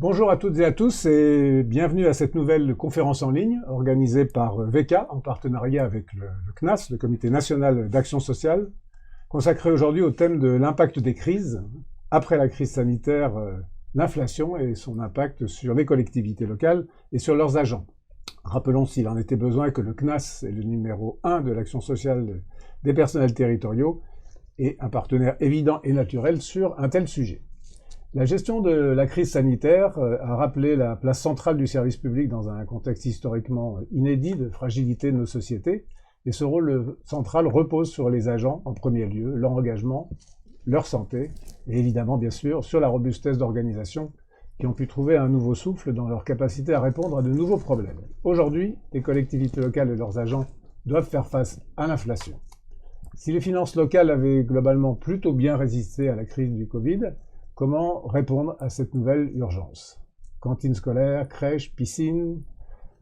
Bonjour à toutes et à tous et bienvenue à cette nouvelle conférence en ligne organisée par VK en partenariat avec le CNAS, le Comité national d'action sociale, consacrée aujourd'hui au thème de l'impact des crises, après la crise sanitaire, l'inflation et son impact sur les collectivités locales et sur leurs agents. Rappelons s'il en était besoin que le CNAS est le numéro 1 de l'action sociale des personnels territoriaux et un partenaire évident et naturel sur un tel sujet. La gestion de la crise sanitaire a rappelé la place centrale du service public dans un contexte historiquement inédit de fragilité de nos sociétés, et ce rôle central repose sur les agents en premier lieu, leur engagement, leur santé, et évidemment, bien sûr, sur la robustesse d'organisations qui ont pu trouver un nouveau souffle dans leur capacité à répondre à de nouveaux problèmes. Aujourd'hui, les collectivités locales et leurs agents doivent faire face à l'inflation. Si les finances locales avaient globalement plutôt bien résisté à la crise du Covid, comment répondre à cette nouvelle urgence? Cantines scolaires, crèches, piscines,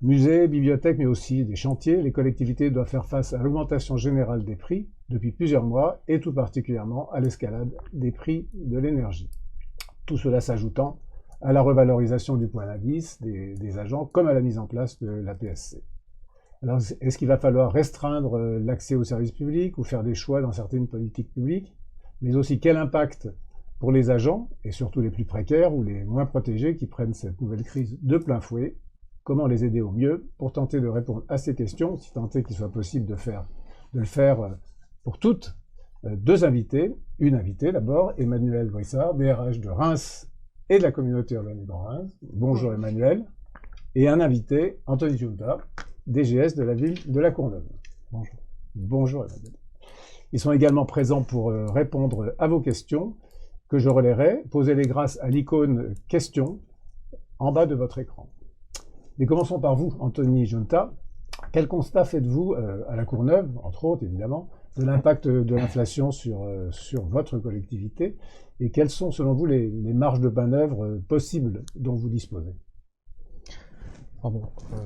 musées, bibliothèques, mais aussi des chantiers, les collectivités doivent faire face à l'augmentation générale des prix depuis plusieurs mois et tout particulièrement à l'escalade des prix de l'énergie. Tout cela s'ajoutant à la revalorisation du point d'indice des agents comme à la mise en place de la PSC. Alors, est-ce qu'il va falloir restreindre l'accès aux services publics ou faire des choix dans certaines politiques publiques? Mais aussi quel impact pour les agents, et surtout les plus précaires ou les moins protégés qui prennent cette nouvelle crise de plein fouet? Comment les aider au mieux pour tenter de répondre à ces questions, si tant est qu'il soit possible de le faire pour toutes? Deux invités. Une invitée d'abord, Emmanuel Brissard, DRH de Reims et de la communauté urbaine du Grand Reims. Bonjour Emmanuel. Et un invité, Anthony Junta, DGS de la ville de La Courneuve. Bonjour. Bonjour Emmanuel. Ils sont également présents pour répondre à vos questions que je relayerai. Posez-les grâce à l'icône « Questions » en bas de votre écran. Mais commençons par vous, Anthony Junta. Quel constat faites-vous à La Courneuve, entre autres évidemment, de l'impact de l'inflation sur votre collectivité et quelles sont selon vous les marges de manœuvre possibles dont vous disposez?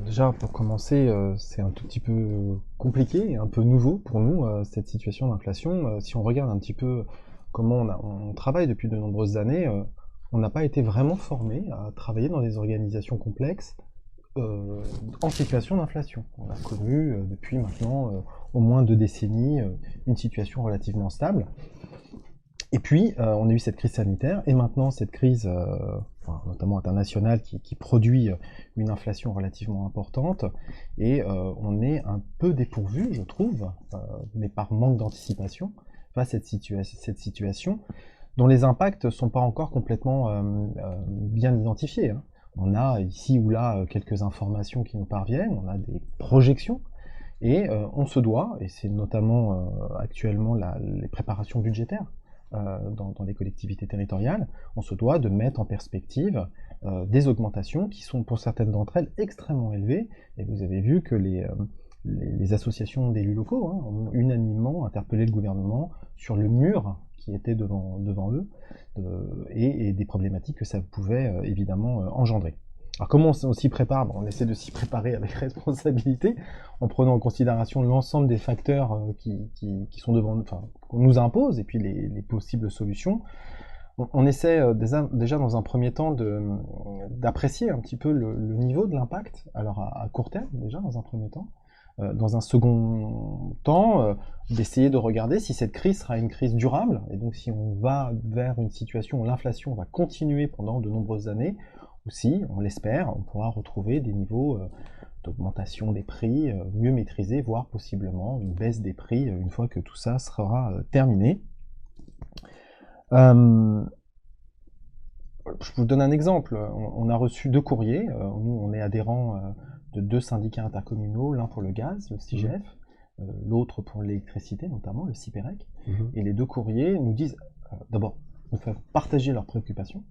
Déjà, pour commencer, c'est un tout petit peu compliqué et un peu nouveau pour nous, cette situation d'inflation. Si on regarde un petit peu comment on travaille depuis de nombreuses années, on n'a pas été vraiment formé à travailler dans des organisations complexes en situation d'inflation. On a connu depuis maintenant au moins 2 décennies une situation relativement stable. Et puis, on a eu cette crise sanitaire, et maintenant cette crise, notamment internationale, qui produit une inflation relativement importante, et on est un peu dépourvu, je trouve, mais par manque d'anticipation, face à cette situation, dont les impacts ne sont pas encore complètement bien identifiés. Hein. On a ici ou là quelques informations qui nous parviennent, on a des projections, et on se doit, et c'est notamment actuellement les préparations budgétaires, dans les collectivités territoriales, on se doit de mettre en perspective des augmentations qui sont pour certaines d'entre elles extrêmement élevées, et vous avez vu que les associations d'élus locaux ont unanimement interpellé le gouvernement sur le mur qui était devant eux, et des problématiques que ça pouvait évidemment engendrer. Alors comment on s'y prépare? On essaie de s'y préparer avec responsabilité, en prenant en considération l'ensemble des facteurs qui sont devant nous, enfin, qu'on nous impose, et puis les possibles solutions. On essaie déjà dans un premier temps d'apprécier un petit peu le niveau de l'impact, alors à court terme déjà dans un premier temps. Dans un second temps, d'essayer de regarder si cette crise sera une crise durable, et donc si on va vers une situation où l'inflation va continuer pendant de nombreuses années, ou si, on l'espère, on pourra retrouver des niveaux d'augmentation des prix mieux maîtrisés, voire possiblement une baisse des prix une fois que tout ça sera terminé. Je vous donne un exemple. On a reçu 2 courriers. Nous, on est adhérents de 2 syndicats intercommunaux, l'un pour le gaz, le CIGF, l'autre pour l'électricité, notamment le CIPEREC. Et les 2 courriers nous disent, d'abord, nous font partager leurs préoccupations,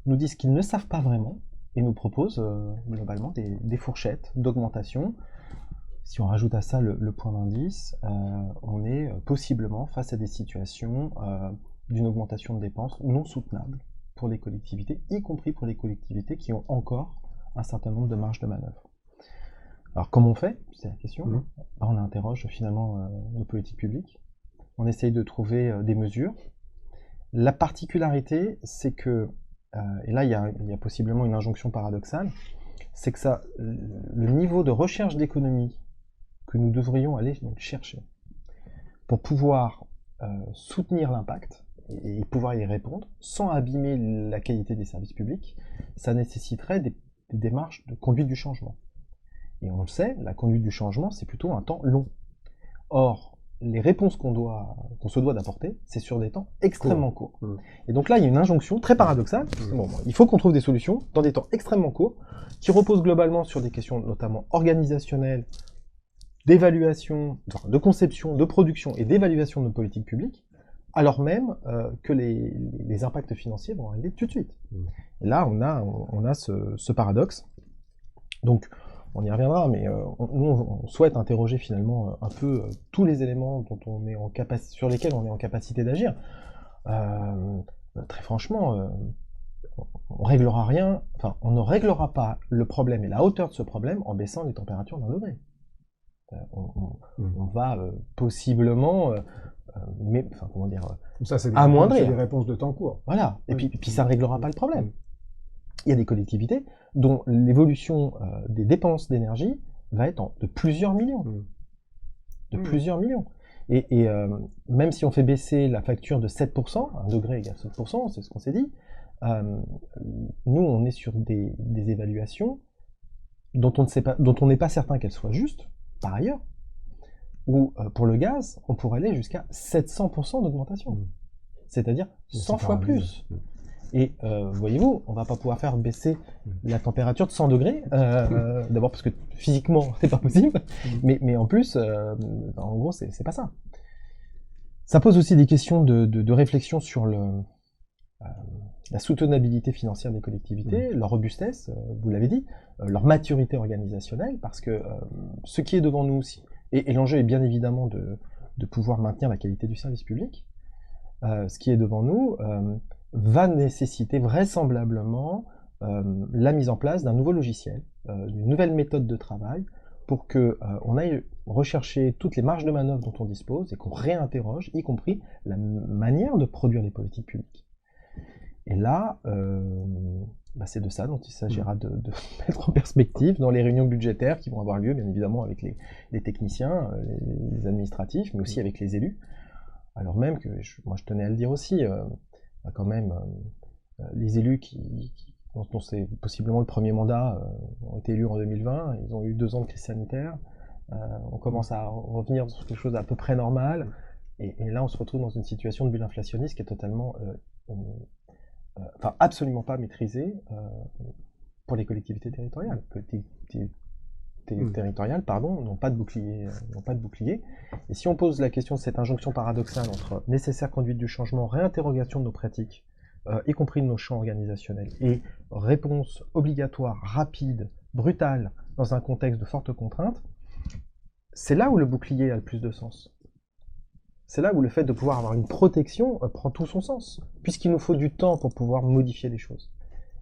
nous disent qu'ils ne savent pas vraiment, et nous proposent globalement des fourchettes d'augmentation. Si on rajoute à ça le point d'indice, on est possiblement face à des situations d'une augmentation de dépenses non soutenable pour les collectivités, y compris pour les collectivités qui ont encore un certain nombre de marges de manœuvre. Alors comment on fait? C'est la question. On interroge finalement nos politiques publiques, on essaye de trouver des mesures. La particularité, c'est que et là il y a possiblement une injonction paradoxale, c'est que le niveau de recherche d'économie que nous devrions aller donc chercher pour pouvoir soutenir l'impact et pouvoir y répondre sans abîmer la qualité des services publics, ça nécessiterait des démarches de conduite du changement. Et on le sait, la conduite du changement, c'est plutôt un temps long. Or, les réponses qu'on se doit d'apporter, c'est sur des temps extrêmement courts. Et donc là, il y a une injonction très paradoxale. Bon, il faut qu'on trouve des solutions dans des temps extrêmement courts, qui reposent globalement sur des questions notamment organisationnelles, d'évaluation, de conception, de production et d'évaluation de nos politiques publiques, alors même que les impacts financiers vont arriver tout de suite. Et là, on a ce paradoxe. Donc, on y reviendra, mais nous, on souhaite interroger finalement un peu tous les éléments sur lesquels on est en capacité d'agir. Très franchement, on réglera rien, enfin, on ne réglera pas le problème et la hauteur de ce problème en baissant les températures d'1 degré. On va possiblement, ça, c'est amoindrir. Des réponses de temps court. Voilà, et puis ça ne réglera pas le problème. Il y a des collectivités dont l'évolution des dépenses d'énergie va être de plusieurs millions. De plusieurs millions. Et même si on fait baisser la facture de 7%, 1 degré égale 7%, c'est ce qu'on s'est dit, nous, on est sur des évaluations dont on n'est pas certain qu'elles soient justes, par ailleurs, ou pour le gaz, on pourrait aller jusqu'à 700% d'augmentation. C'est-à-dire 100 fois plus. Et voyez-vous, on ne va pas pouvoir faire baisser la température de 100 degrés, d'abord parce que physiquement, c'est pas possible, mais en plus, en gros, c'est pas ça. Ça pose aussi des questions de réflexion sur la soutenabilité financière des collectivités, leur robustesse, vous l'avez dit, leur maturité organisationnelle, parce que ce qui est devant nous aussi, et l'enjeu est bien évidemment de pouvoir maintenir la qualité du service public, ce qui est devant nous va nécessiter vraisemblablement la mise en place d'un nouveau logiciel, d'une nouvelle méthode de travail, pour qu'on aille rechercher toutes les marges de manœuvre dont on dispose et qu'on réinterroge, y compris la manière de produire les politiques publiques. Et là, c'est de ça dont il s'agira de mettre en perspective dans les réunions budgétaires qui vont avoir lieu, bien évidemment, avec les techniciens, les administratifs, mais aussi avec les élus. Alors même que, moi je tenais à le dire aussi, quand même, les élus dont c'est possiblement le premier mandat, ont été élus en 2020, ils ont eu 2 ans de crise sanitaire, on commence à revenir sur quelque chose d'à peu près normal, et là on se retrouve dans une situation de bulle inflationniste qui est totalement, absolument pas maîtrisée pour les collectivités territoriales. Territoriales, n'ont pas de bouclier. Et si on pose la question de cette injonction paradoxale entre nécessaire conduite du changement, réinterrogation de nos pratiques, y compris de nos champs organisationnels, et réponse obligatoire, rapide, brutale, dans un contexte de forte contrainte, c'est là où le bouclier a le plus de sens. C'est là où le fait de pouvoir avoir une protection prend tout son sens, puisqu'il nous faut du temps pour pouvoir modifier les choses.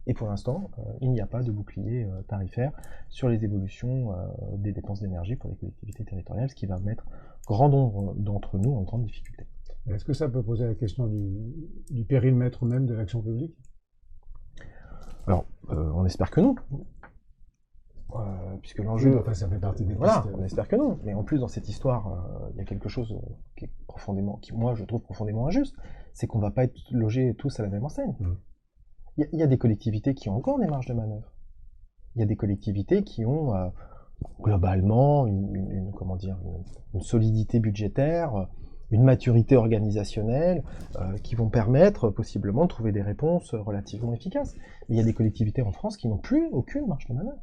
Et pour l'instant, il n'y a pas de bouclier tarifaire sur les évolutions des dépenses d'énergie pour les collectivités territoriales, ce qui va mettre grand nombre d'entre nous en grande difficulté. Est-ce que ça peut poser la question du périmètre même de l'action publique? Alors, on espère que non. Puisque l'enjeu... ça fait partie des Voilà, on espère que non. Mais en plus, dans cette histoire, il y a quelque chose qui moi, je trouve profondément injuste, c'est qu'on ne va pas être logés tous à la même enseigne. Il y a des collectivités qui ont encore des marges de manœuvre. Il y a des collectivités qui ont globalement une solidité budgétaire, une maturité organisationnelle, qui vont permettre possiblement de trouver des réponses relativement efficaces. Mais il y a des collectivités en France qui n'ont plus aucune marge de manœuvre,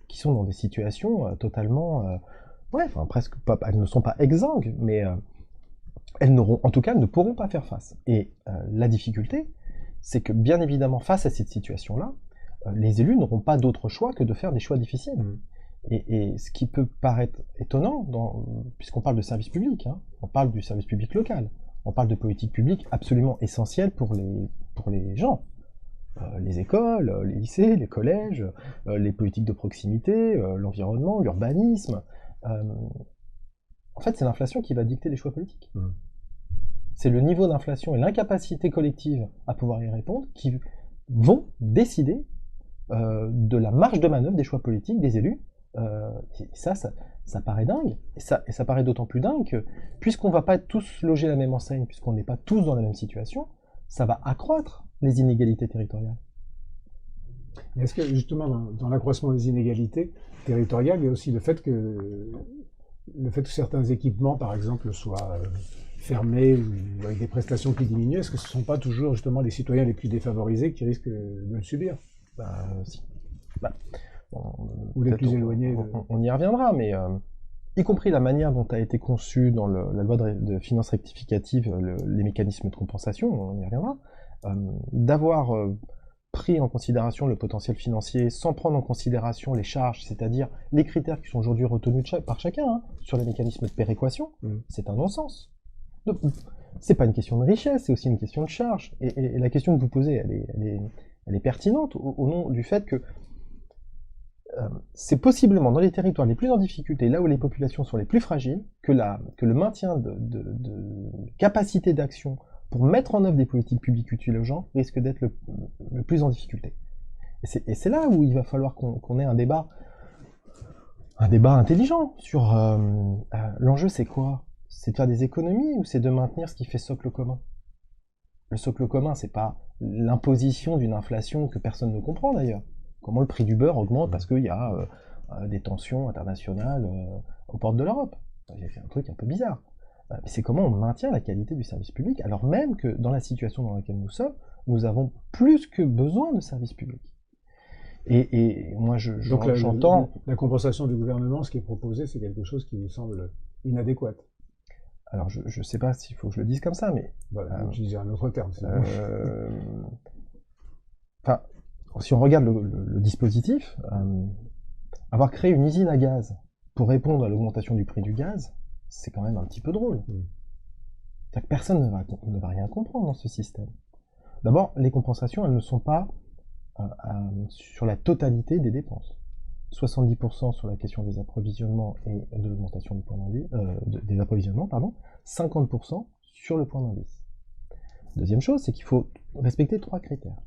qui sont dans des situations totalement... presque pas, elles ne sont pas exsangues, mais elles ne pourront pas faire face. Et la difficulté, c'est que, bien évidemment, face à cette situation-là, les élus n'auront pas d'autre choix que de faire des choix difficiles. Et ce qui peut paraître étonnant, puisqu'on parle de service public, on parle du service public local, on parle de politique publique absolument essentielle pour les gens. Les écoles, les lycées, les collèges, les politiques de proximité, l'environnement, l'urbanisme. En fait, c'est l'inflation qui va dicter les choix politiques. C'est le niveau d'inflation et l'incapacité collective à pouvoir y répondre qui vont décider de la marge de manœuvre des choix politiques des élus. Ça paraît dingue. Et ça paraît d'autant plus dingue que, puisqu'on ne va pas tous loger la même enseigne, puisqu'on n'est pas tous dans la même situation, ça va accroître les inégalités territoriales. Mais est-ce que, justement, dans l'accroissement des inégalités territoriales, il y a aussi le fait que certains équipements, par exemple, soient fermés ou avec des prestations qui diminuent, est-ce que ce ne sont pas toujours, justement, les citoyens les plus défavorisés qui risquent de le subir? Si. Ou les plus éloignés. On y reviendra, mais y compris la manière dont a été conçue dans la loi de finances rectificative les mécanismes de compensation, on y reviendra, d'avoir pris en considération le potentiel financier sans prendre en considération les charges, c'est-à-dire les critères qui sont aujourd'hui retenus par chacun sur les mécanismes de péréquation, c'est un non-sens. C'est pas une question de richesse, c'est aussi une question de charge. Et la question que vous posez, elle est pertinente au nom du fait que c'est possiblement dans les territoires les plus en difficulté, là où les populations sont les plus fragiles, que le maintien de capacité d'action pour mettre en œuvre des politiques publiques utiles aux gens risque d'être le plus en difficulté. Et c'est là où il va falloir qu'on ait un débat intelligent sur l'enjeu, c'est quoi? C'est de faire des économies ou c'est de maintenir ce qui fait socle commun? Le socle commun, c'est pas l'imposition d'une inflation que personne ne comprend d'ailleurs. Comment le prix du beurre augmente parce qu'il y a des tensions internationales aux portes de l'Europe. C'est un truc un peu bizarre. C'est comment on maintient la qualité du service public, alors même que dans la situation dans laquelle nous sommes, nous avons plus que besoin de services publics. Et moi, j'entends... La compensation du gouvernement, ce qui est proposé, c'est quelque chose qui vous semble inadéquat. Alors, je ne sais pas s'il faut que je le dise comme ça, mais... Voilà, j'utilisais un autre terme. Enfin, si on regarde le dispositif, avoir créé une usine à gaz pour répondre à l'augmentation du prix du gaz, c'est quand même un petit peu drôle. C'est-à-dire que personne ne va rien comprendre dans ce système. D'abord, les compensations, elles ne sont pas sur la totalité des dépenses. 70% sur la question des approvisionnements et de l'augmentation du point d'indice, des approvisionnements, 50% sur le point d'indice. Deuxième chose, c'est qu'il faut respecter 3 critères.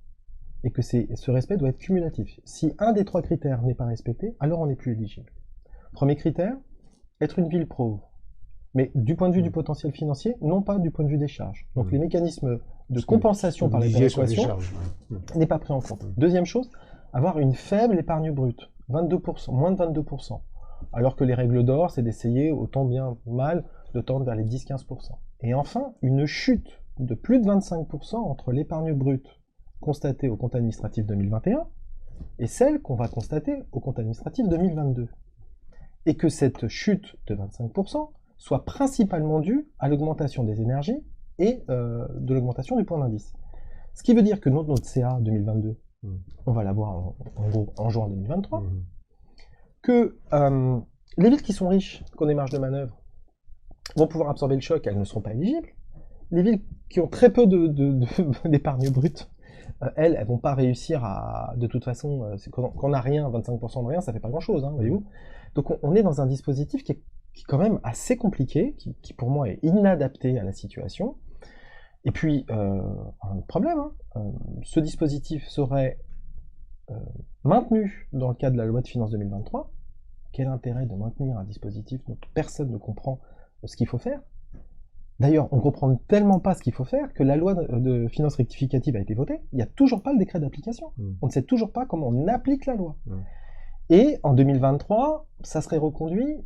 Et que ce respect doit être cumulatif. Si un des 3 critères n'est pas respecté, alors on n'est plus éligible. Premier critère, être une ville pauvre. Mais du point de vue du potentiel financier, non pas du point de vue des charges. Donc les mécanismes de compensation par la péréquation n'est pas pris en compte. Deuxième chose, avoir une faible épargne brute, 22%, moins de 22%. Alors que les règles d'or, c'est d'essayer, autant bien mal, de tendre vers les 10-15%. Et enfin, une chute de plus de 25% entre l'épargne brute constatée au compte administratif 2021 et celle qu'on va constater au compte administratif 2022. Et que cette chute de 25% soit principalement due à l'augmentation des énergies et de l'augmentation du point d'indice. Ce qui veut dire que notre CA 2022, on va l'avoir en gros en juin 2023, que les villes qui sont riches, qui ont des marges de manœuvre, vont pouvoir absorber le choc, elles ne seront pas éligibles. Les villes qui ont très peu d'épargne brute, elles vont pas réussir à... De toute façon, quand on n'a rien, 25% de rien, ça fait pas grand-chose, voyez-vous. Donc on est dans un dispositif qui est quand même assez compliqué, qui pour moi est inadapté à la situation. Et puis, un autre problème, ce dispositif serait maintenu dans le cadre de la loi de finances 2023. Quel intérêt de maintenir un dispositif dont personne ne comprend ce qu'il faut faire? D'ailleurs, on ne comprend tellement pas ce qu'il faut faire que la loi de finances rectificative a été votée, il n'y a toujours pas le décret d'application. On ne sait toujours pas comment on applique la loi. Et en 2023, ça serait reconduit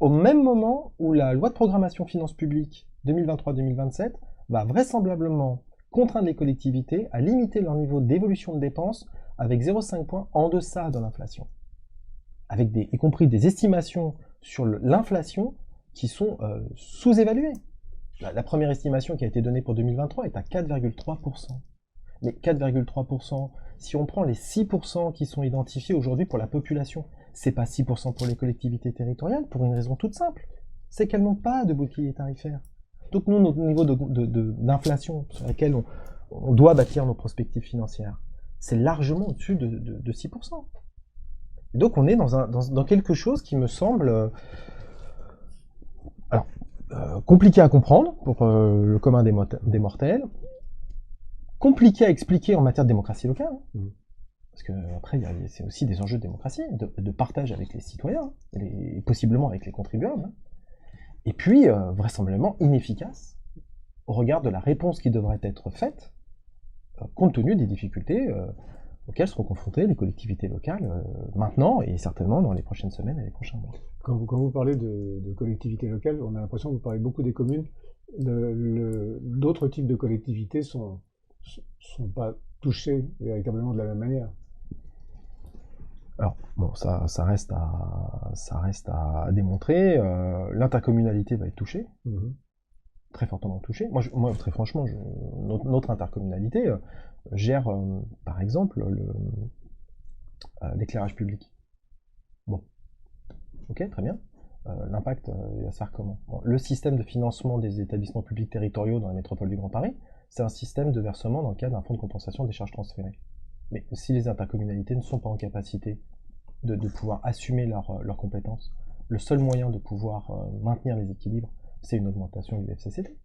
au même moment où la loi de programmation finances publiques 2023-2027 va vraisemblablement contraindre les collectivités à limiter leur niveau d'évolution de dépenses avec 0,5 points en deçà de l'inflation. Avec y compris des estimations sur l'inflation qui sont sous-évaluées. La première estimation qui a été donnée pour 2023 est à 4,3%. Mais 4,3%, si on prend les 6% qui sont identifiés aujourd'hui pour la population, c'est pas 6% pour les collectivités territoriales, pour une raison toute simple, c'est qu'elles n'ont pas de bouclier tarifaire. Donc nous, notre niveau d'inflation sur laquelle on doit bâtir nos perspectives financières, c'est largement au-dessus de 6%. Et donc on est dans quelque chose qui me semble compliqué à comprendre pour le commun des mortels, compliqué à expliquer en matière de démocratie locale. Parce que après, c'est aussi des enjeux de démocratie, de partage avec les citoyens, et possiblement avec les contribuables. Et puis, vraisemblablement inefficace au regard de la réponse qui devrait être faite, compte tenu des difficultés auxquelles seront confrontées les collectivités locales maintenant et certainement dans les prochaines semaines et les prochains mois. Quand vous parlez de collectivités locales, on a l'impression que vous parlez beaucoup des communes. D'autres types de collectivités sont pas touchées véritablement de la même manière. Alors, bon, ça reste à démontrer. L'intercommunalité va être touchée, très fortement touchée. Moi très franchement, notre intercommunalité gère, par exemple, l'éclairage public. Bon, ok, très bien. L'impact, il va se faire comment? Bon, le système de financement des établissements publics territoriaux dans la métropole du Grand Paris, c'est un système de versement dans le cadre d'un fonds de compensation des charges transférées. Mais si les intercommunalités ne sont pas en capacité de pouvoir assumer leurs compétences, le seul moyen de pouvoir maintenir les équilibres, c'est une augmentation du FCCT.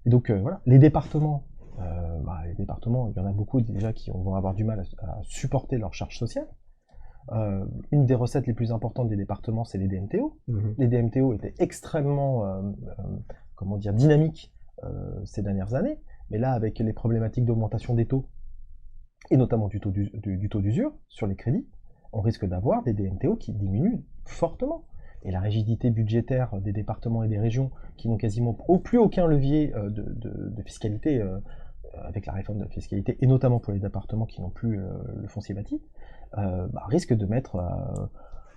Et donc voilà, les départements, il y en a beaucoup déjà qui vont avoir du mal à supporter leurs charges sociales. Une des recettes les plus importantes des départements, c'est les DMTO. Les DMTO étaient extrêmement dynamiques ces dernières années, mais là, avec les problématiques d'augmentation des taux, et notamment du taux d'usure sur les crédits, on risque d'avoir des DMTO qui diminuent fortement. Et la rigidité budgétaire des départements et des régions, qui n'ont quasiment plus aucun levier de fiscalité, avec la réforme de la fiscalité, et notamment pour les départements qui n'ont plus le foncier bâti, risque de mettre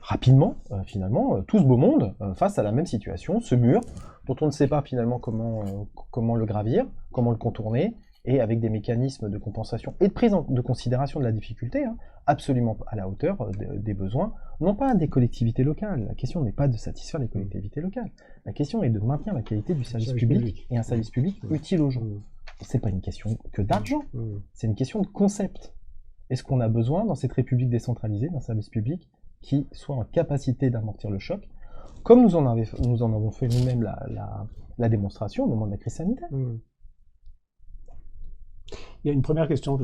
rapidement, finalement, tout ce beau monde face à la même situation, ce mur, dont on ne sait pas finalement comment le gravir, comment le contourner, et avec des mécanismes de compensation et de prise de considération de la difficulté, absolument à la hauteur des besoins, non pas des collectivités locales. La question n'est pas de satisfaire les collectivités locales. La question est de maintenir la qualité du service public et un service public utile aux gens. C'est pas une question que d'argent, c'est une question de concept. Est-ce qu'on a besoin, dans cette république décentralisée, d'un service public qui soit en capacité d'amortir le choc, comme nous en avons fait nous-mêmes la démonstration au moment de la crise sanitaire? Il y a une première question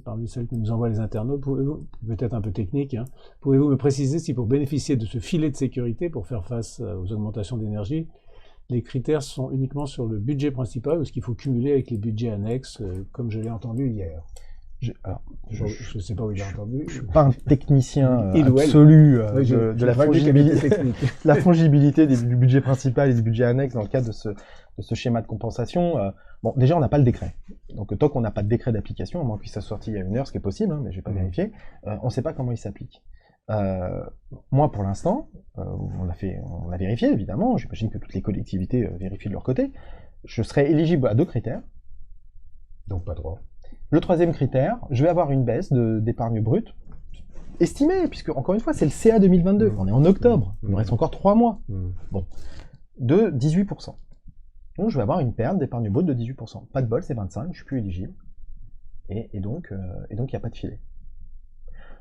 parmi celles que nous envoient les internautes, peut-être un peu technique, pouvez-vous me préciser si pour bénéficier de ce filet de sécurité pour faire face aux augmentations d'énergie, les critères sont uniquement sur le budget principal ou est-ce qu'il faut cumuler avec les budgets annexes, comme je l'ai entendu hier? Je ne sais pas où il a entendu. Je ne suis pas un technicien absolu de la fongibilité du budget principal et du budget annexe dans le cadre de ce schéma de compensation. Bon, déjà, on n'a pas le décret. Donc, tant qu'on n'a pas de décret d'application, à moins qu'il soit sorti il y a 1 heure, ce qui est possible, mais je n'ai pas vérifié, on ne sait pas comment il s'applique. Moi, pour l'instant, on a vérifié, évidemment, j'imagine que toutes les collectivités vérifient de leur côté, je serai éligible à 2 critères. Donc pas 3. Le 3e critère, je vais avoir une baisse d'épargne brute, estimée, puisque, encore une fois, c'est le CA 2022. On est en octobre, il me reste encore 3 mois. Bon, de 18%. Donc, je vais avoir une perte d'épargne brute de 18%. Pas de bol, c'est 25, je suis plus éligible. Et donc, il n'y a pas de filet.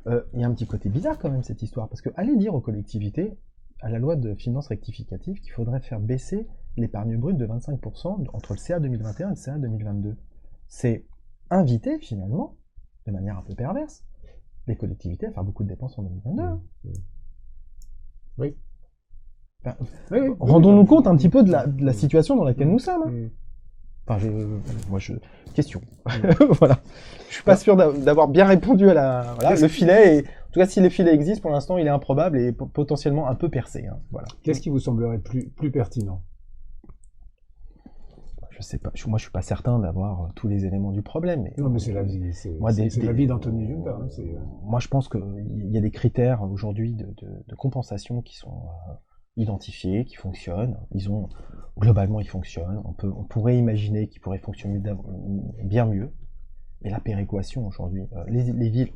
Il y a un petit côté bizarre, quand même, cette histoire, parce que allez dire aux collectivités, à la loi de finances rectificative, qu'il faudrait faire baisser l'épargne brute de 25% entre le CA 2021 et le CA 2022. C'est inviter, finalement, de manière un peu perverse, les collectivités à faire beaucoup de dépenses en 2022. Oui. Rendons-nous compte un petit peu de la situation dans laquelle nous sommes. Question. Voilà. Je suis pas sûr d'avoir bien répondu à le filet. Et, en tout cas, si le filet existe, pour l'instant, il est improbable et potentiellement un peu percé. Voilà. Qu'est-ce qui vous semblerait plus pertinent? Je sais pas. Moi, je suis pas certain d'avoir tous les éléments du problème. Non, mais c'est la vie. C'est la vie d'Anthony Junta. Moi, je pense qu'il y a des critères aujourd'hui de compensation qui sont identifiés, qui fonctionnent. Globalement, ils fonctionnent. On pourrait imaginer qu'ils pourraient fonctionner bien mieux. Mais la péréquation aujourd'hui, les villes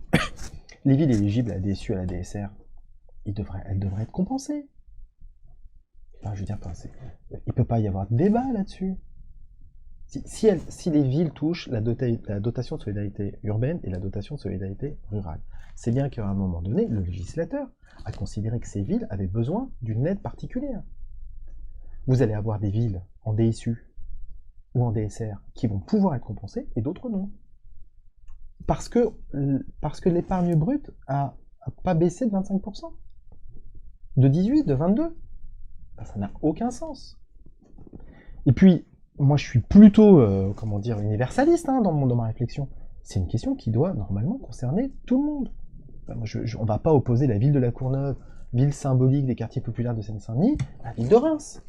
éligibles à la DSU, à la DSR, elles devraient être compensées. Enfin, je veux dire, il peut pas y avoir de débat là-dessus. Si les villes touchent la dotation de solidarité urbaine et la dotation de solidarité rurale, c'est bien qu'à un moment donné, le législateur a considéré que ces villes avaient besoin d'une aide particulière. Vous allez avoir des villes en DSU ou en DSR qui vont pouvoir être compensés et d'autres non. Parce que l'épargne brute a pas baissé de 25%, de 18, de 22. Ben, ça n'a aucun sens. Et puis, moi je suis plutôt, universaliste dans ma réflexion. C'est une question qui doit normalement concerner tout le monde. Ben, on ne va pas opposer la ville de La Courneuve, ville symbolique des quartiers populaires de Seine-Saint-Denis, à la ville de Reims.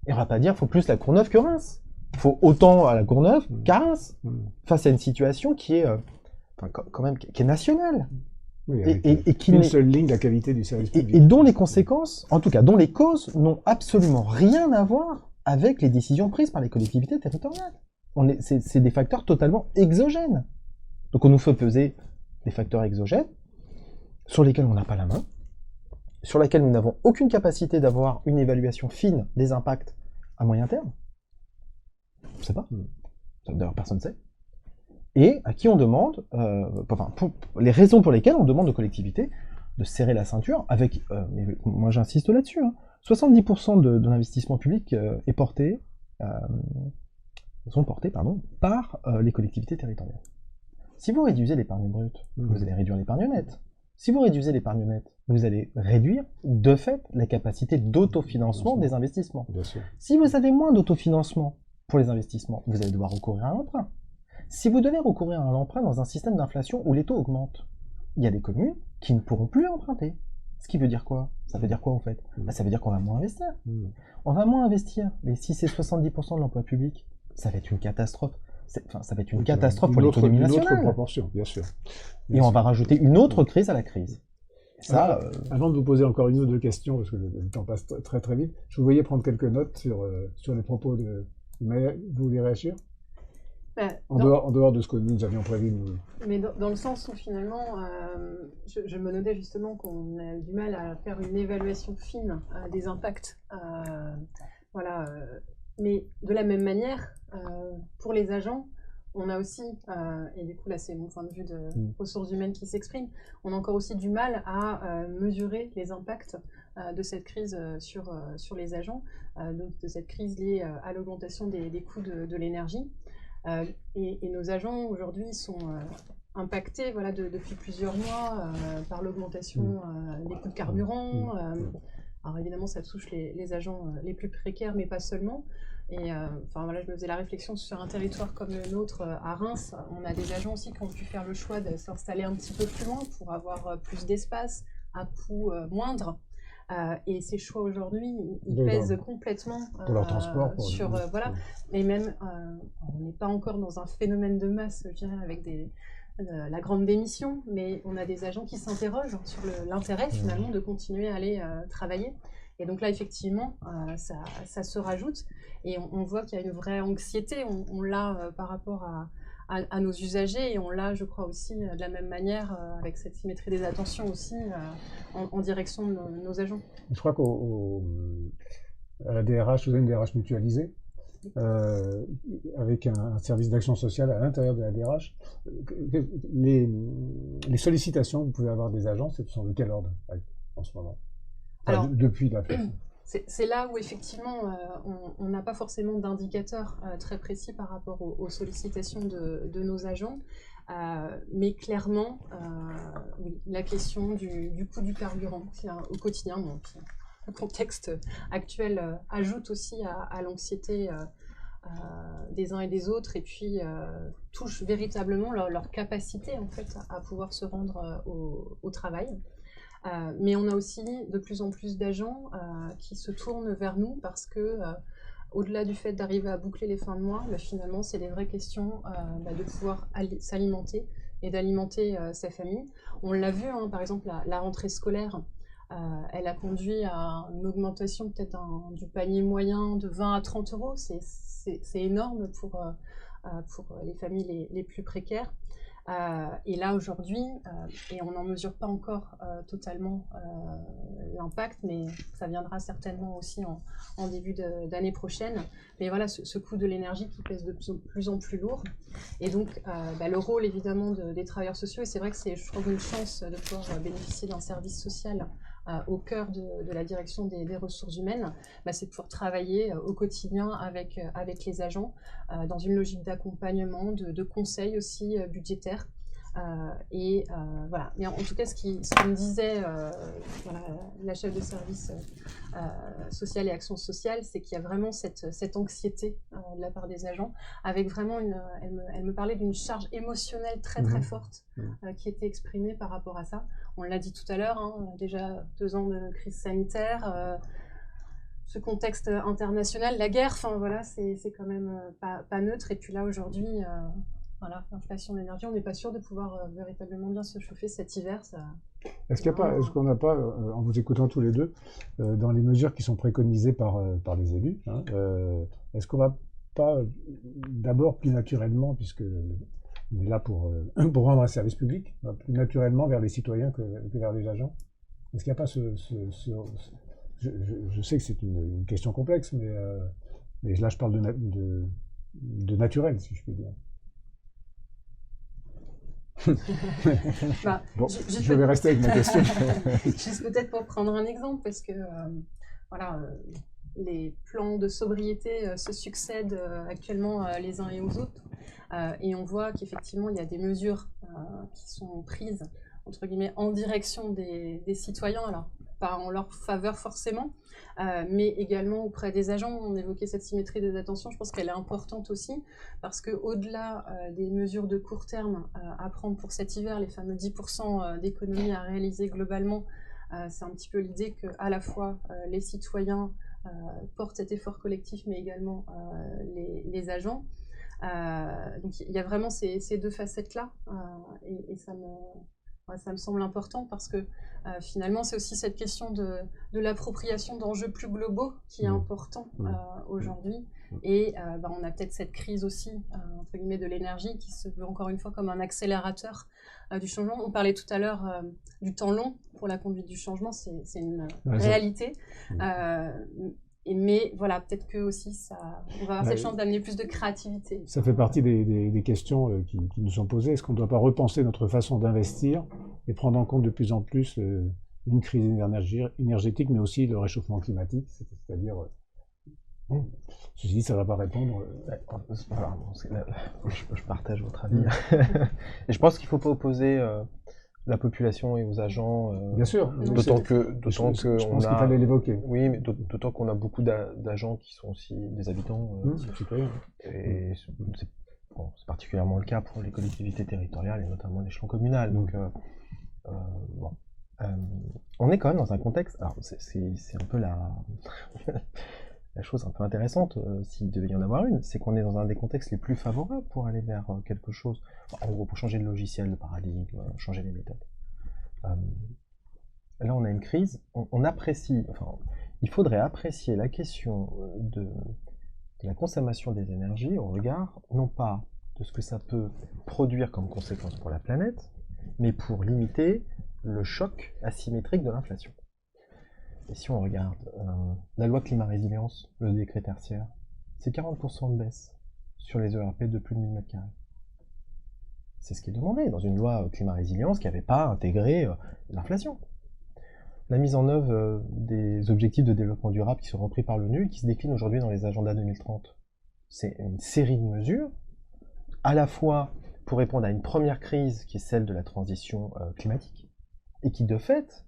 Et on va pas dire qu'il faut plus La Courneuve que Reims. Il faut autant à La Courneuve qu'à Reims. Face à une situation qui est quand même qui est nationale. Oui, et qui une seule ligne, la qualité du service public. Et dont les conséquences, en tout cas dont les causes, n'ont absolument rien à voir avec les décisions prises par les collectivités territoriales. C'est des facteurs totalement exogènes. Donc on nous fait peser des facteurs exogènes sur lesquels on n'a pas la main, sur lesquels nous n'avons aucune capacité d'avoir une évaluation fine des impacts à moyen terme. On ne sait pas. D'ailleurs, personne ne sait. Et à qui on demande, les raisons pour lesquelles on demande aux collectivités de serrer la ceinture avec, moi j'insiste là-dessus, 70% de l'investissement public sont portés par les collectivités territoriales. Si vous réduisez l'épargne brute, vous allez réduire l'épargne nette. Si vous réduisez l'épargne nette, vous allez réduire de fait la capacité d'autofinancement des investissements. Si vous avez moins d'autofinancement pour les investissements, vous allez devoir recourir à l'emprunt. Si vous devez recourir à l'emprunt dans un système d'inflation où les taux augmentent, il y a des communes qui ne pourront plus emprunter. Ce qui veut dire quoi? Ça veut dire quoi en fait? Ça veut dire qu'on va moins investir. On va moins investir. Mais si c'est 70% de l'emploi public, ça va être une catastrophe. Ça va être une catastrophe pour l'économie nationale. Une autre proportion, bien sûr. Et on va rajouter une autre crise à la crise. Ça, avant de vous poser encore une ou deux questions, parce que le temps passe très très vite, je vous voyais prendre quelques notes sur les propos de... Mais vous voulez réagir? En dehors de ce que nous avions prévu. Mais dans le sens où finalement, je me notais justement qu'on a du mal à faire une évaluation fine des impacts. Mais de la même manière, pour les agents, on a aussi, et du coup là c'est mon point de vue de ressources humaines qui s'exprime, on a encore aussi du mal à mesurer les impacts de cette crise sur les agents, donc de cette crise liée à l'augmentation des coûts de l'énergie. Et nos agents aujourd'hui sont impactés depuis plusieurs mois par l'augmentation des coûts de carburant. Alors évidemment ça touche les agents les plus précaires, mais pas seulement. Et je me faisais la réflexion sur un territoire comme le nôtre à Reims, on a des agents aussi qui ont pu faire le choix de s'installer un petit peu plus loin pour avoir plus d'espace à coût moindre. Et ces choix aujourd'hui, ils pèsent complètement pour leur transport. Et même, on n'est pas encore dans un phénomène de masse, je dirais, avec la grande démission, mais on a des agents qui s'interrogent sur l'intérêt finalement de continuer à aller travailler. Et donc là, effectivement, ça se rajoute. Et on voit qu'il y a une vraie anxiété. On l'a par rapport à nos usagers, et on l'a, je crois, aussi de la même manière, avec cette symétrie des attentions aussi, en direction de nos agents. Je crois qu'à la DRH, vous avez une DRH mutualisée, avec un service d'action sociale à l'intérieur de la DRH. Les sollicitations que vous pouvez avoir des agents, ce sont de quel ordre en ce moment? Alors, depuis l'inflation. C'est là où effectivement on n'a pas forcément d'indicateurs très précis par rapport aux sollicitations de nos agents, mais clairement oui, la question du coût du carburant au quotidien, le contexte actuel ajoute aussi à l'anxiété des uns et des autres, et puis touche véritablement leur capacité en fait à pouvoir se rendre au travail. Mais on a aussi de plus en plus d'agents qui se tournent vers nous parce que, au-delà du fait d'arriver à boucler les fins de mois, finalement, c'est des vraies questions de pouvoir s'alimenter et d'alimenter sa famille. On l'a vu, par exemple, la rentrée scolaire, elle a conduit à une augmentation peut-être du panier moyen de 20 à 30 euros. C'est énorme pour les familles les plus précaires. Et là aujourd'hui, et on n'en mesure pas encore totalement l'impact, mais ça viendra certainement aussi en début d'année prochaine. Mais voilà, ce coût de l'énergie qui pèse de plus en plus lourd. Et donc le rôle évidemment des travailleurs sociaux, et c'est vrai que c'est, je trouve, une chance de pouvoir bénéficier d'un service social au cœur de la direction des ressources humaines, c'est de pouvoir travailler au quotidien avec les agents dans une logique d'accompagnement, de conseil aussi budgétaire. Voilà. Mais en tout cas, ce qui me disait voilà, la chef de service social et action sociale, c'est qu'il y a vraiment cette anxiété de la part des agents, avec vraiment elle me parlait d'une charge émotionnelle très très forte qui était exprimée par rapport à ça. On l'a dit tout à l'heure, hein, déjà 2 ans de crise sanitaire, ce contexte international, la guerre, enfin voilà, c'est quand même pas neutre. Et puis là aujourd'hui, voilà, l'inflation de l'énergie, on n'est pas sûr de pouvoir véritablement bien se chauffer cet hiver. Est-ce qu'on n'a pas, en vous écoutant tous les deux, dans les mesures qui sont préconisées par les élus, hein, est-ce qu'on va pas d'abord plus naturellement, puisque on est là pour rendre un service public, plus naturellement vers les citoyens que vers les agents? Est-ce qu'il n'y a pas je sais que c'est une question complexe, mais là je parle de naturel, si je puis dire. Bon, je vais rester avec ma question. Juste peut-être pour prendre un exemple, parce que voilà, les plans de sobriété se succèdent actuellement les uns et aux autres, et on voit qu'effectivement il y a des mesures qui sont prises entre guillemets en direction des citoyens, alors pas en leur faveur forcément, mais également auprès des agents. On évoquait cette symétrie des attentions, je pense qu'elle est importante aussi, parce qu'au-delà des mesures de court terme à prendre pour cet hiver, les fameux 10% d'économies à réaliser globalement, c'est un petit peu l'idée qu'à la fois les citoyens portent cet effort collectif, mais également les agents. Donc il y a vraiment ces 2 facettes-là, et ça me semble important, parce que finalement c'est aussi cette question de l'appropriation d'enjeux plus globaux qui est important aujourd'hui, et on a peut-être cette crise aussi entre guillemets de l'énergie qui se veut encore une fois comme un accélérateur du changement. On parlait tout à l'heure du temps long pour la conduite du changement, c'est une réalité. Mais voilà, peut-être que aussi on va avoir cette chance d'amener plus de créativité. Ça fait partie des questions qui nous sont posées. Est-ce qu'on ne doit pas repenser notre façon d'investir et prendre en compte de plus en plus une crise énergétique, mais aussi le réchauffement climatique, c'est-à-dire... Ceci dit, ça ne va pas répondre... Je partage votre avis. Et je pense qu'il ne faut pas opposer... la population et aux agents. Bien sûr. D'autant que je pense qu'il fallait l'évoquer. Oui, mais d'autant qu'on a beaucoup d'agents qui sont aussi des habitants. Citoyens. Et c'est particulièrement le cas pour les collectivités territoriales et notamment l'échelon communal. Donc, on est quand même dans un contexte. Alors, c'est un peu la chose un peu intéressante, s'il devait y en avoir une, c'est qu'on est dans un des contextes les plus favorables pour aller vers quelque chose, en gros pour changer de logiciel, de paradigme, changer les méthodes. Là on a une crise, on apprécie, enfin il faudrait apprécier la question de la consommation des énergies au regard, non pas de ce que ça peut produire comme conséquence pour la planète, mais pour limiter le choc asymétrique de l'inflation. Et si on regarde la loi climat résilience, le décret tertiaire, c'est 40% de baisse sur les ERP de plus de 1000 m². C'est ce qui est demandé dans une loi climat résilience qui n'avait pas intégré l'inflation. La mise en œuvre des objectifs de développement durable qui sont repris par l'ONU et qui se déclinent aujourd'hui dans les agendas 2030. C'est une série de mesures, à la fois pour répondre à une première crise qui est celle de la transition climatique, et qui de fait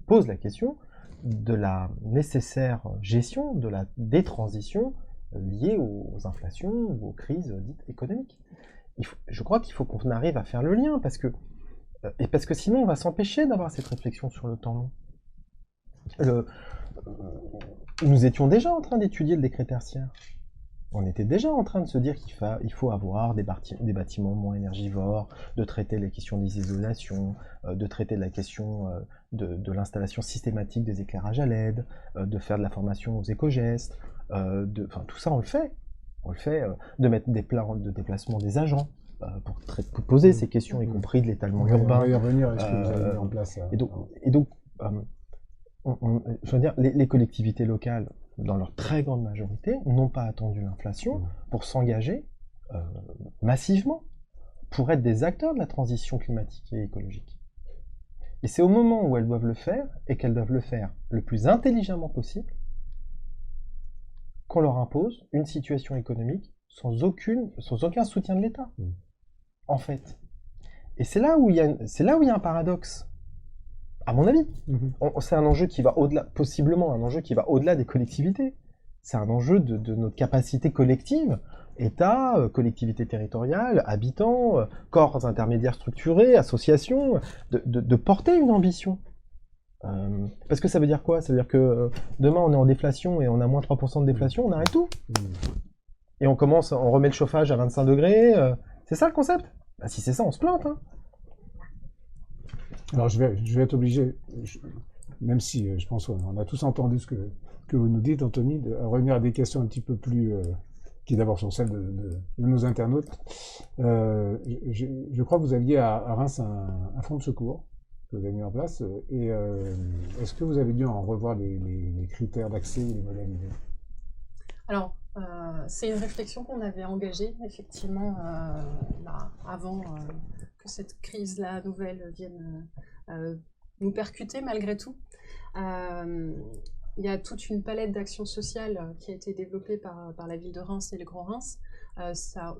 pose la question de la nécessaire gestion des transitions liées aux inflations ou aux crises dites économiques. Je crois qu'il faut qu'on arrive à faire le lien, parce que sinon on va s'empêcher d'avoir cette réflexion sur le temps long. Nous étions déjà en train d'étudier le décret tertiaire. On était déjà en train de se dire qu'il faut avoir des bâtiments moins énergivores, de traiter les questions des isolations, de traiter la question de l'installation systématique des éclairages à LED, de faire de la formation aux éco-gestes, tout ça on le fait. On le fait, de mettre des plans de déplacement des agents pour poser ces questions, y compris de l'étalement urbain. On va y revenir, est-ce que vous avez mis en place Et donc je veux dire, les collectivités locales, dans leur très grande majorité, n'ont pas attendu l'inflation pour s'engager massivement, pour être des acteurs de la transition climatique et écologique. Et c'est au moment où elles doivent le faire, et qu'elles doivent le faire le plus intelligemment possible, qu'on leur impose une situation économique sans aucun soutien de l'État, en fait. Et c'est là où il y a un paradoxe, à mon avis. C'est un enjeu qui va au-delà, possiblement un enjeu qui va au-delà des collectivités. C'est un enjeu de notre capacité collective, État, collectivités territoriales, habitants, corps intermédiaires structurés, associations, de porter une ambition. Parce que ça veut dire quoi? Ça veut dire que demain on est en déflation et on a moins 3% de déflation, on arrête tout. Et on remet le chauffage à 25 degrés. C'est ça le concept? Bah, si c'est ça, on se plante. Hein. Alors je vais être obligé, même si je pense qu'on a tous entendu ce que vous nous dites, Anthony, de revenir à des questions un petit peu plus, qui d'abord sont celles de nos internautes. Je crois que vous aviez à Reims un fonds de secours que vous avez mis en place. Et est-ce que vous avez dû en revoir les critères d'accès et les modalités? Alors, c'est une réflexion qu'on avait engagée, effectivement, avant que cette crise-là nouvelle vienne nous percuter, malgré tout. Il y a toute une palette d'actions sociales qui a été développée par la ville de Reims et le Grand Reims.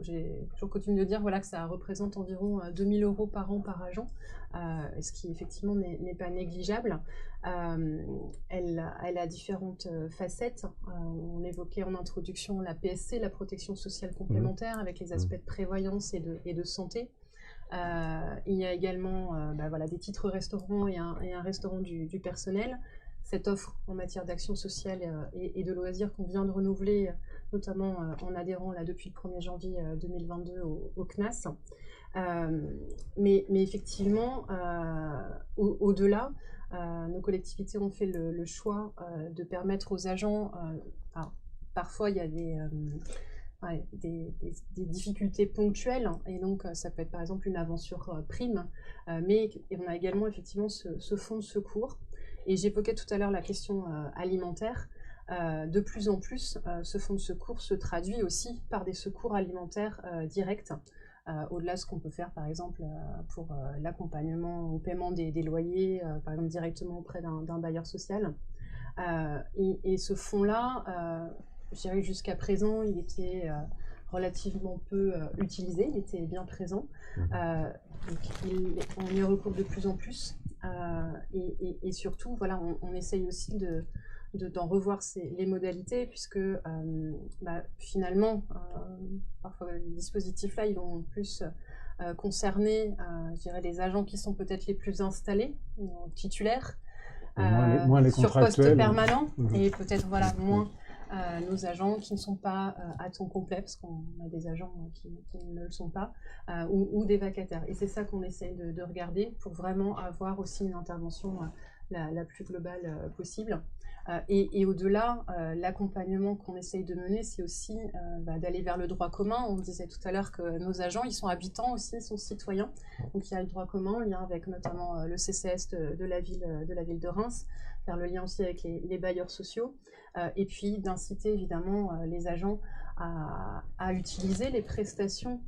J'ai toujours coutume de dire voilà, que ça représente environ 2 000 € par an par agent, ce qui effectivement n'est pas négligeable. Elle a différentes facettes. On évoquait en introduction la PSC, la protection sociale complémentaire, avec les aspects de prévoyance et de santé. Il y a également voilà, des titres restaurants et un restaurant du personnel. Cette offre en matière d'action sociale et de loisirs qu'on vient de renouveler, notamment en adhérant là, depuis le 1er janvier 2022 au CNAS. Mais effectivement, au-delà, nos collectivités ont fait le choix de permettre aux agents, parfois il y a des difficultés ponctuelles, et donc ça peut être par exemple une aventure prime, mais on a également effectivement ce fonds de secours. Et j'évoquais tout à l'heure la question alimentaire. De plus en plus, ce fonds de secours se traduit aussi par des secours alimentaires directs, au-delà de ce qu'on peut faire par exemple pour l'accompagnement au paiement des loyers, par exemple directement auprès d'un bailleur social. Et ce fonds-là, je dirais que jusqu'à présent, il était relativement peu utilisé, il était bien présent. Donc on y recourt de plus en plus. Et surtout, voilà, on essaye aussi d'en revoir les modalités, puisque finalement, parfois les dispositifs-là, ils vont plus concerner, je dirais, les agents qui sont peut-être les plus installés, titulaires, moins les sur contractuels, poste permanent, et peut-être voilà, moins nos agents qui ne sont pas à temps complet, parce qu'on a des agents qui ne le sont pas, ou des vacataires. Et c'est ça qu'on essaye de regarder pour vraiment avoir aussi une intervention la plus globale possible. Et au-delà, l'accompagnement qu'on essaye de mener, c'est aussi d'aller vers le droit commun. On disait tout à l'heure que nos agents, ils sont habitants aussi, ils sont citoyens. Donc il y a le droit commun, en lien avec notamment le CCAS de la ville de Reims, faire le lien aussi avec les bailleurs sociaux, et puis d'inciter évidemment les agents à utiliser les prestations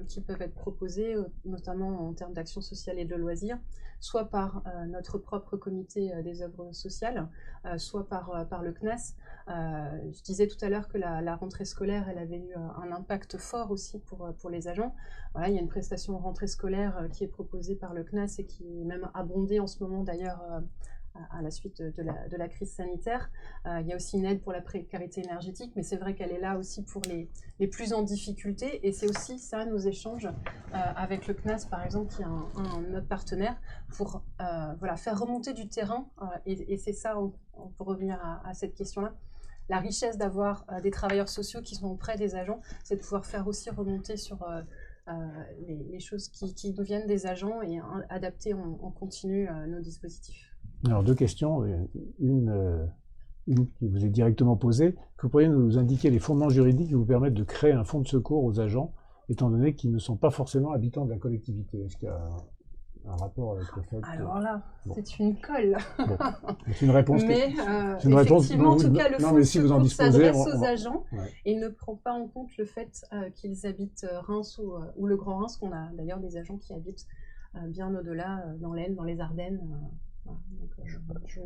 qui peuvent être proposées, notamment en termes d'action sociale et de loisirs, soit par notre propre comité des œuvres sociales, soit par le CNAS. Je disais tout à l'heure que la rentrée scolaire, elle avait eu un impact fort aussi pour les agents. Voilà, il y a une prestation rentrée scolaire qui est proposée par le CNAS et qui est même abondée en ce moment d'ailleurs à la suite de la crise sanitaire. Il y a aussi une aide pour la précarité énergétique, mais c'est vrai qu'elle est là aussi pour les plus en difficulté, et c'est aussi ça nos échanges avec le CNAS par exemple, qui est notre partenaire, pour voilà, faire remonter du terrain, et c'est ça, pour revenir à cette question-là, la richesse d'avoir des travailleurs sociaux qui sont auprès des agents, c'est de pouvoir faire aussi remonter sur les choses qui nous viennent des agents et adapter en continu nos dispositifs. Alors, deux questions. Une qui vous est directement posée. Que vous pourriez nous indiquer les fondements juridiques qui vous permettent de créer un fonds de secours aux agents, étant donné qu'ils ne sont pas forcément habitants de la collectivité? Est-ce qu'il y a un rapport avec le fait Alors là, c'est une colle. Bon. C'est une réponse. Mais c'est une réponse. effectivement, en tout cas, le fonds de secours s'adresse aux agents, et ne prend pas en compte le fait qu'ils habitent Reims ou le Grand Reims, qu'on a d'ailleurs des agents qui habitent bien au-delà, dans l'Aisne, dans les Ardennes. Voilà. Donc, Je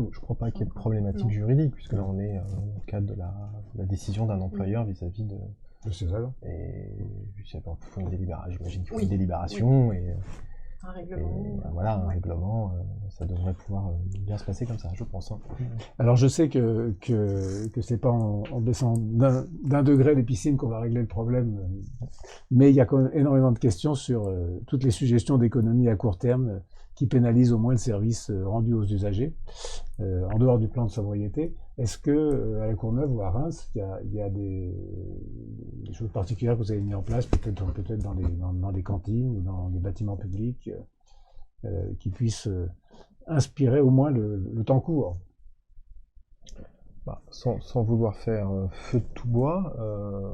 ne crois pas qu'il y ait de problématique Non. juridique, puisque là on est dans le cadre de la décision d'un employeur vis-à-vis de ses agents. Et il faut une délibération, j'imagine qu'il faut Oui. une délibération Un règlement. voilà, un règlement, ça devrait pouvoir bien se passer comme ça, je pense. Hein. Alors je sais que c'est pas en baissant d'un degré les piscines qu'on va régler le problème, mais il y a quand même énormément de questions sur toutes les suggestions d'économie à court terme qui pénalisent au moins le service rendu aux usagers, en dehors du plan de sobriété. Est-ce que à la Courneuve ou à Reims, il y a des choses particulières que vous avez mis en place, peut-être dans des cantines ou dans des bâtiments publics, qui puissent inspirer au moins le temps court? Sans vouloir faire feu de tout bois,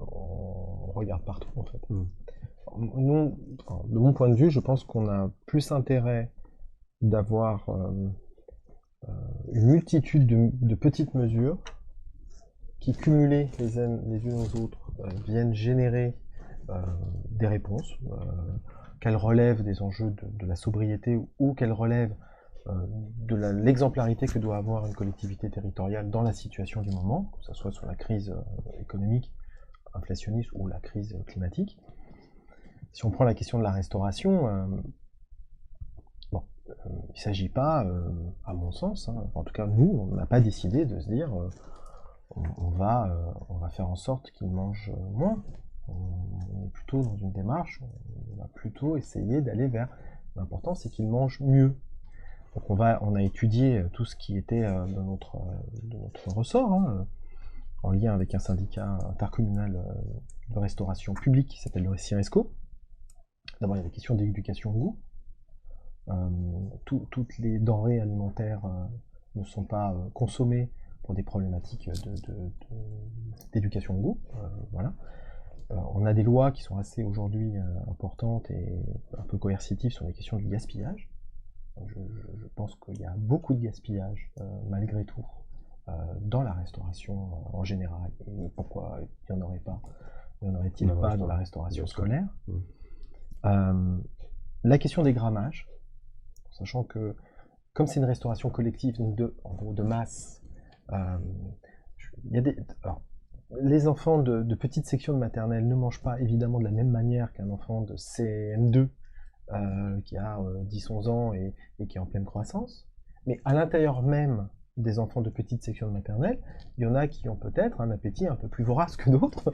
on regarde partout en fait. Nous, de mon point de vue, je pense qu'on a plus intérêt d'avoir une multitude de petites mesures qui, cumulées les unes aux autres, viennent générer des réponses, qu'elles relèvent des enjeux de la sobriété ou qu'elles relèvent de l'exemplarité que doit avoir une collectivité territoriale dans la situation du moment, que ce soit sur la crise économique, inflationniste ou la crise climatique. Si on prend la question de la restauration, il ne s'agit pas, à mon sens, hein, en tout cas nous, on n'a pas décidé de se dire on va faire en sorte qu'ils mangent moins. On est plutôt dans une démarche, on va plutôt essayer d'aller vers... L'important, c'est qu'ils mangent mieux. Donc on a étudié tout ce qui était de notre ressort, hein, en lien avec un syndicat intercommunal de restauration publique qui s'appelle le CIRESCO. D'abord, il y a la question d'éducation au goût. Toutes les denrées alimentaires ne sont pas consommées pour des problématiques d'éducation au goût. Voilà. On a des lois qui sont assez aujourd'hui importantes et un peu coercitives sur les questions du gaspillage. Je pense qu'il y a beaucoup de gaspillage, malgré tout, dans la restauration en général. Et pourquoi il n'y en aurait-il pas dans la restauration scolaire? La question des grammages, sachant que, comme c'est une restauration collective, donc en gros de masse, les enfants de petite section de maternelle ne mangent pas évidemment de la même manière qu'un enfant de CM2 qui a 10-11 ans et qui est en pleine croissance. Mais à l'intérieur même des enfants de petite section de maternelle, il y en a qui ont peut-être un appétit un peu plus vorace que d'autres.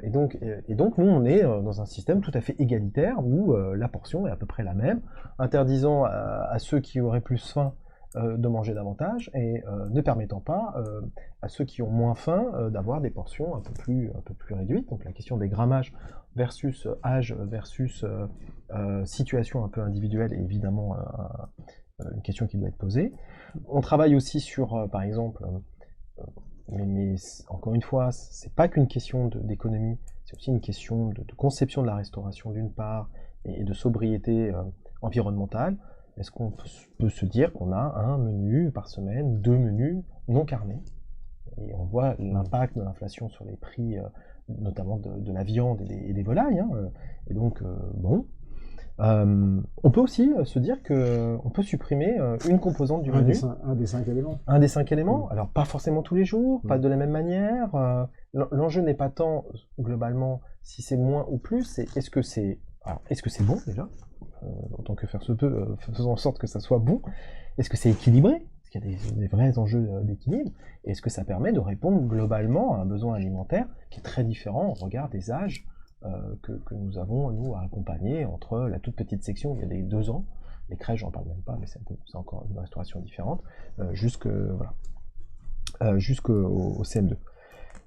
Et donc nous, on est dans un système tout à fait égalitaire où la portion est à peu près la même, interdisant à ceux qui auraient plus faim de manger davantage et ne permettant pas à ceux qui ont moins faim d'avoir des portions un peu plus réduites. Donc la question des grammages versus âge versus situation un peu individuelle est évidemment une question qui doit être posée. On travaille aussi sur, par exemple, mais encore une fois, c'est pas qu'une question d'économie, c'est aussi une question de conception de la restauration d'une part et de sobriété environnementale. Est-ce qu'on peut se dire qu'on a un menu par semaine, 2 menus non carnés? Et on voit l'impact de l'inflation sur les prix, notamment de la viande et des volailles. Hein. Et donc, on peut aussi se dire qu'on peut supprimer une composante du menu. Un des 5 éléments. Un des 5 éléments. Alors, pas forcément tous les jours, pas de la même manière. L'enjeu n'est pas tant, globalement, si c'est moins ou plus, c'est est-ce que c'est bon, déjà, autant que faire se peut, faisons en sorte que ça soit bon. Est-ce que c'est équilibré? Est-ce qu'il y a des vrais enjeux d'équilibre? Et est-ce que ça permet de répondre globalement à un besoin alimentaire qui est très différent au regard des âges que nous avons, nous, à accompagner entre la toute petite section, il y a des 2 ans, les crèches, j'en parle même pas, mais c'est encore une restauration différente, jusqu'au CM2.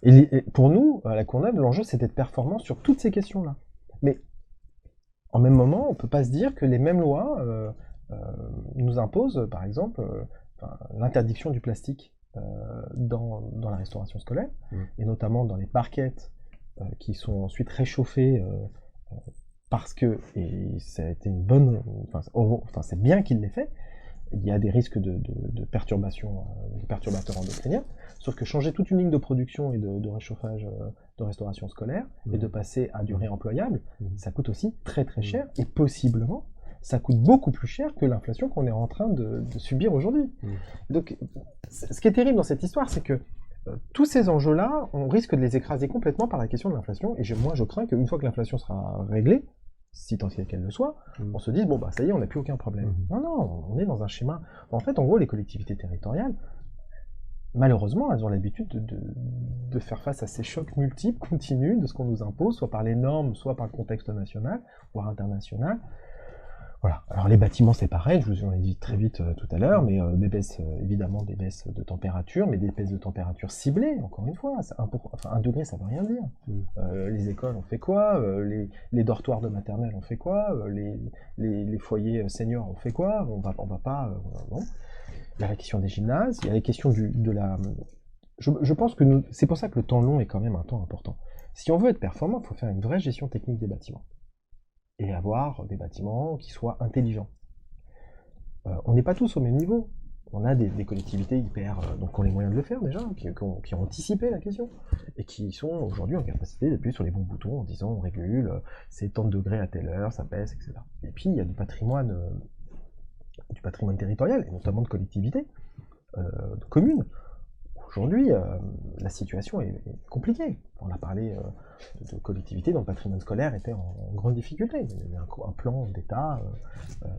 Et pour nous, à la Courneuve, l'enjeu, c'est d'être performant sur toutes ces questions-là. Mais en même moment, on ne peut pas se dire que les mêmes lois nous imposent, par exemple, l'interdiction du plastique dans la restauration scolaire, et notamment dans les barquettes qui sont ensuite réchauffées parce que, et ça a été une bonne... c'est bien qu'il l'ait fait, il y a des risques de perturbation, de perturbateurs endocriniens, sauf que changer toute une ligne de production et de réchauffage de restauration scolaire et de passer à du réemployable, ça coûte aussi très très cher et possiblement ça coûte beaucoup plus cher que l'inflation qu'on est en train de subir aujourd'hui. Donc, ce qui est terrible dans cette histoire, c'est que tous ces enjeux-là, on risque de les écraser complètement par la question de l'inflation. Et moi, je crains qu'une fois que l'inflation sera réglée, si tant est qu'elle le soit, on se dise, bon, bah, ça y est, on n'a plus aucun problème. Non, on est dans un schéma. En fait, en gros, les collectivités territoriales, malheureusement, elles ont l'habitude de faire face à ces chocs multiples, continus, de ce qu'on nous impose, soit par les normes, soit par le contexte national, voire international. Voilà. Alors les bâtiments, c'est pareil, je vous en ai dit très vite tout à l'heure, mais évidemment des baisses de température, mais des baisses de température ciblées, encore une fois. 1 degré, ça ne veut rien dire. Les écoles, on fait quoi? Les dortoirs de maternelle, on fait quoi? Les foyers seniors, on fait quoi? On va pas... non. Il y a la question des gymnases, il y a la question de la... Je pense que c'est pour ça que le temps long est quand même un temps important. Si on veut être performant, il faut faire une vraie gestion technique des bâtiments. Et avoir des bâtiments qui soient intelligents. On n'est pas tous au même niveau. On a des collectivités donc qui ont les moyens de le faire déjà, qui ont anticipé la question, et qui sont aujourd'hui en capacité d'appuyer sur les bons boutons en disant on régule, c'est tant de degrés à telle heure, ça baisse, etc. Et puis il y a du patrimoine territorial, et notamment de collectivités, de communes. Aujourd'hui, la situation est compliquée. On a parlé de collectivités dont le patrimoine scolaire était en grande difficulté. Il y a eu un plan d'État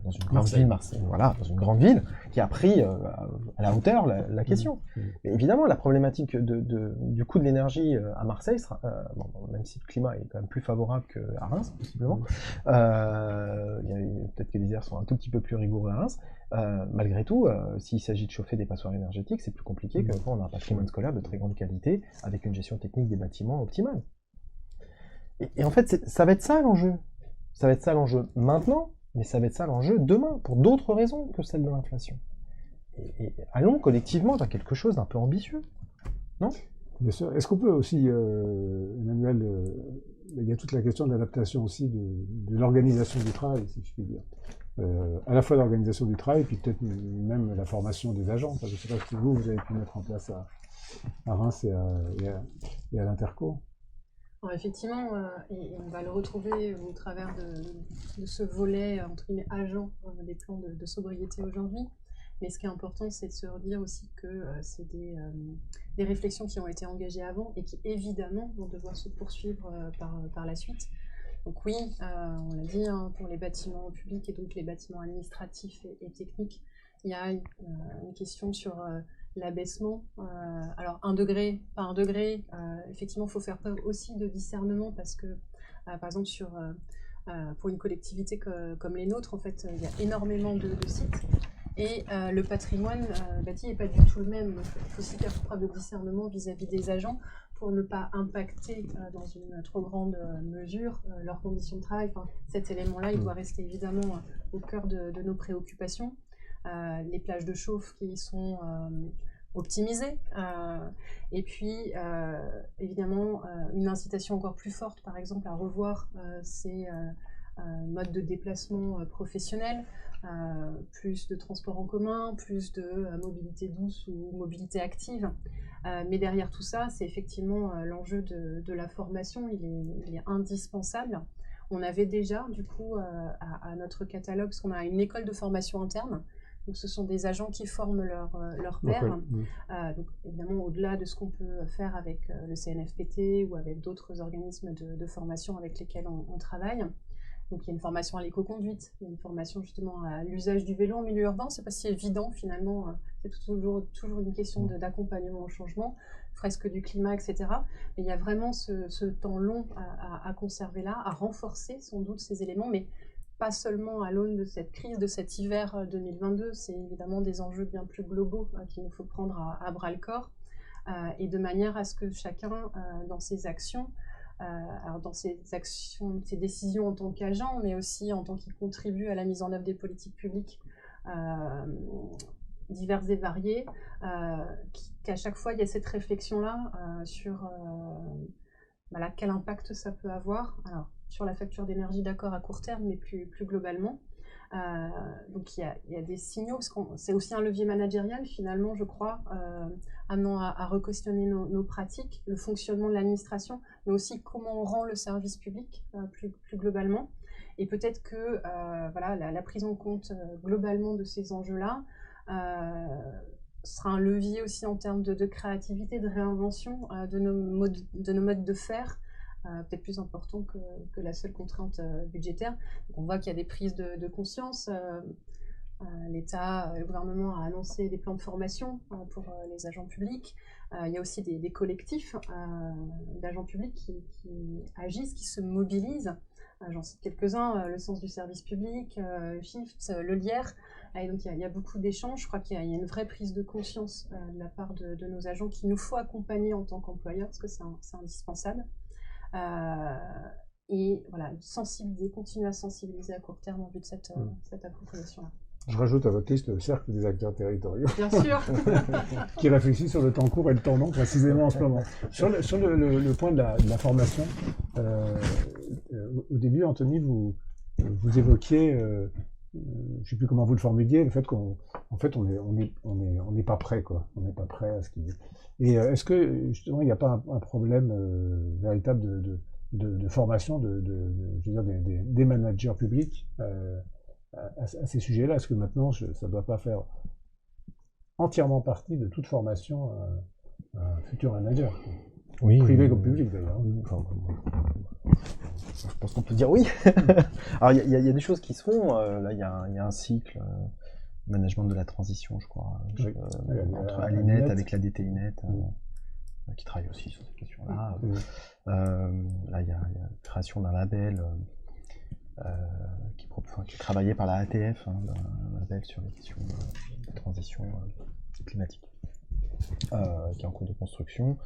dans une grande ville, dans une grande ville, qui a pris à la hauteur la question. Mais évidemment, la problématique du coût de l'énergie à Marseille, même si le climat est quand même plus favorable qu'à Reims, possiblement, peut-être que les airs sont un tout petit peu plus rigoureux à Reims, malgré tout, s'il s'agit de chauffer des passoires énergétiques, c'est plus compliqué que quand on a un patrimoine scolaire de très grande qualité, avec une gestion technique des bâtiments optimale. Et en fait, ça va être ça l'enjeu. Ça va être ça l'enjeu maintenant, mais ça va être ça l'enjeu demain, pour d'autres raisons que celle de l'inflation. Et allons collectivement vers quelque chose d'un peu ambitieux, non? Bien sûr. Est-ce qu'on peut aussi, Emmanuel, il y a toute la question de l'adaptation aussi de l'organisation du travail, si je puis dire. À la fois l'organisation du travail, puis peut-être même la formation des agents. Je ne sais pas si vous avez pu mettre en place à Reims et à l'Interco. Alors effectivement, et on va le retrouver au travers de ce volet, entre guillemets, agent des plans de sobriété aujourd'hui. Mais ce qui est important, c'est de se redire aussi que c'est des réflexions qui ont été engagées avant et qui, évidemment, vont devoir se poursuivre par la suite. Donc oui, on l'a dit, hein, pour les bâtiments publics et donc les bâtiments administratifs et techniques, il y a une question sur l'abaissement. Alors 1 degré, pas 1 degré, effectivement, il faut faire preuve aussi de discernement parce que, par exemple, pour une collectivité comme les nôtres, en fait, il y a énormément de sites. Et le patrimoine bâti n'est pas du tout le même. Donc, il faut aussi faire preuve de discernement vis-à-vis des agents pour ne pas impacter dans une trop grande mesure leurs conditions de travail. Enfin, cet élément-là, il doit rester évidemment au cœur de nos préoccupations. Les plages de chauffe qui sont optimisées. Et puis, évidemment, une incitation encore plus forte, par exemple, à revoir ces modes de déplacement professionnels. Plus de transport en commun, plus de mobilité douce ou mobilité active. Mais derrière tout ça, c'est effectivement l'enjeu de la formation, il est indispensable. On avait déjà, du coup, à notre catalogue, parce qu'on a une école de formation interne, donc ce sont des agents qui forment leurs pairs. Donc évidemment, au-delà de ce qu'on peut faire avec le CNFPT ou avec d'autres organismes de formation avec lesquels on travaille. Donc il y a une formation à l'éco-conduite, il y a une formation justement à l'usage du vélo en milieu urbain. C'est pas si évident finalement, c'est toujours une question d'accompagnement au changement, fresque du climat, etc. Mais il y a vraiment ce temps long à conserver là, à renforcer sans doute ces éléments, mais pas seulement à l'aune de cette crise, de cet hiver 2022, c'est évidemment des enjeux bien plus globaux qu'il nous faut prendre à bras-le-corps, et de manière à ce que chacun, dans ses actions, alors dans ses actions, ses décisions en tant qu'agent, mais aussi en tant qu'il contribue à la mise en œuvre des politiques publiques diverses et variées, qu'à chaque fois il y a cette réflexion-là sur quel impact ça peut avoir. Alors, sur la facture d'énergie, d'accord, à court terme, mais plus globalement. Donc il y a des signaux, parce que c'est aussi un levier managérial finalement, je crois, amenant à re-questionner nos pratiques, le fonctionnement de l'administration, mais aussi comment on rend le service public plus globalement. Et peut-être que voilà, la prise en compte globalement de ces enjeux-là sera un levier aussi en termes de créativité, de réinvention de nos modes de faire, peut-être plus important que la seule contrainte budgétaire. Donc on voit qu'il y a des prises de conscience. L'État, le gouvernement a annoncé des plans de formation pour les agents publics. Il y a aussi des collectifs d'agents publics qui agissent, qui se mobilisent. J'en cite quelques-uns, le sens du service public, Shift, le Lierre. Et donc il y a beaucoup d'échanges. Je crois qu'il y a une vraie prise de conscience de la part de nos agents qu'il nous faut accompagner en tant qu'employeurs, parce que c'est indispensable. Et voilà, sensibiliser, continuer à sensibiliser à court terme en vue de cette appropriation-là. Je rajoute à votre liste le cercle des acteurs territoriaux. Bien sûr. Qui réfléchit sur le temps court et le temps long précisément en ce moment. Sur le point de la formation, au début, Anthony, vous évoquiez, je ne sais plus comment vous le formuliez, le fait qu'on n'est pas prêt, quoi. On n'est pas prêt à ce qu'il dit. Et est-ce que justement il n'y a pas un problème véritable de formation je veux dire, des managers publics à ces sujets-là? Est-ce que maintenant ça ne doit pas faire entièrement partie de toute formation un futur manager, oui, privé comme public d'ailleurs? Enfin, je pense qu'on peut dire oui. Alors il y a des choses qui se font. Là il y a un cycle management de la transition, je crois, entre Alinet avec la DTInet, qui travaille aussi sur ces questions-là. Là il y a la création d'un label qui est travaillé par la ATF, un label sur les questions de transition climatique, qui est en cours de construction.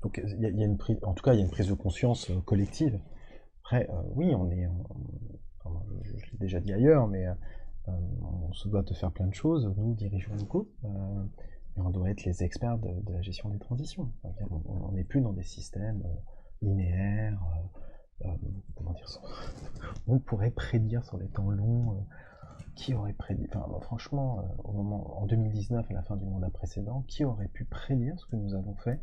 Donc il y a une prise, en tout cas il y a une prise de conscience collective. Après, oui, je l'ai déjà dit ailleurs, mais on se doit de faire plein de choses, nous, dirigeants locaux, et on doit être les experts de la gestion des transitions. On n'est plus dans des systèmes linéaires. Comment dire ça? On pourrait prédire sur les temps longs. Qui aurait prédit? Enfin, franchement, en 2019, à la fin du mandat précédent, qui aurait pu prédire ce que nous avons fait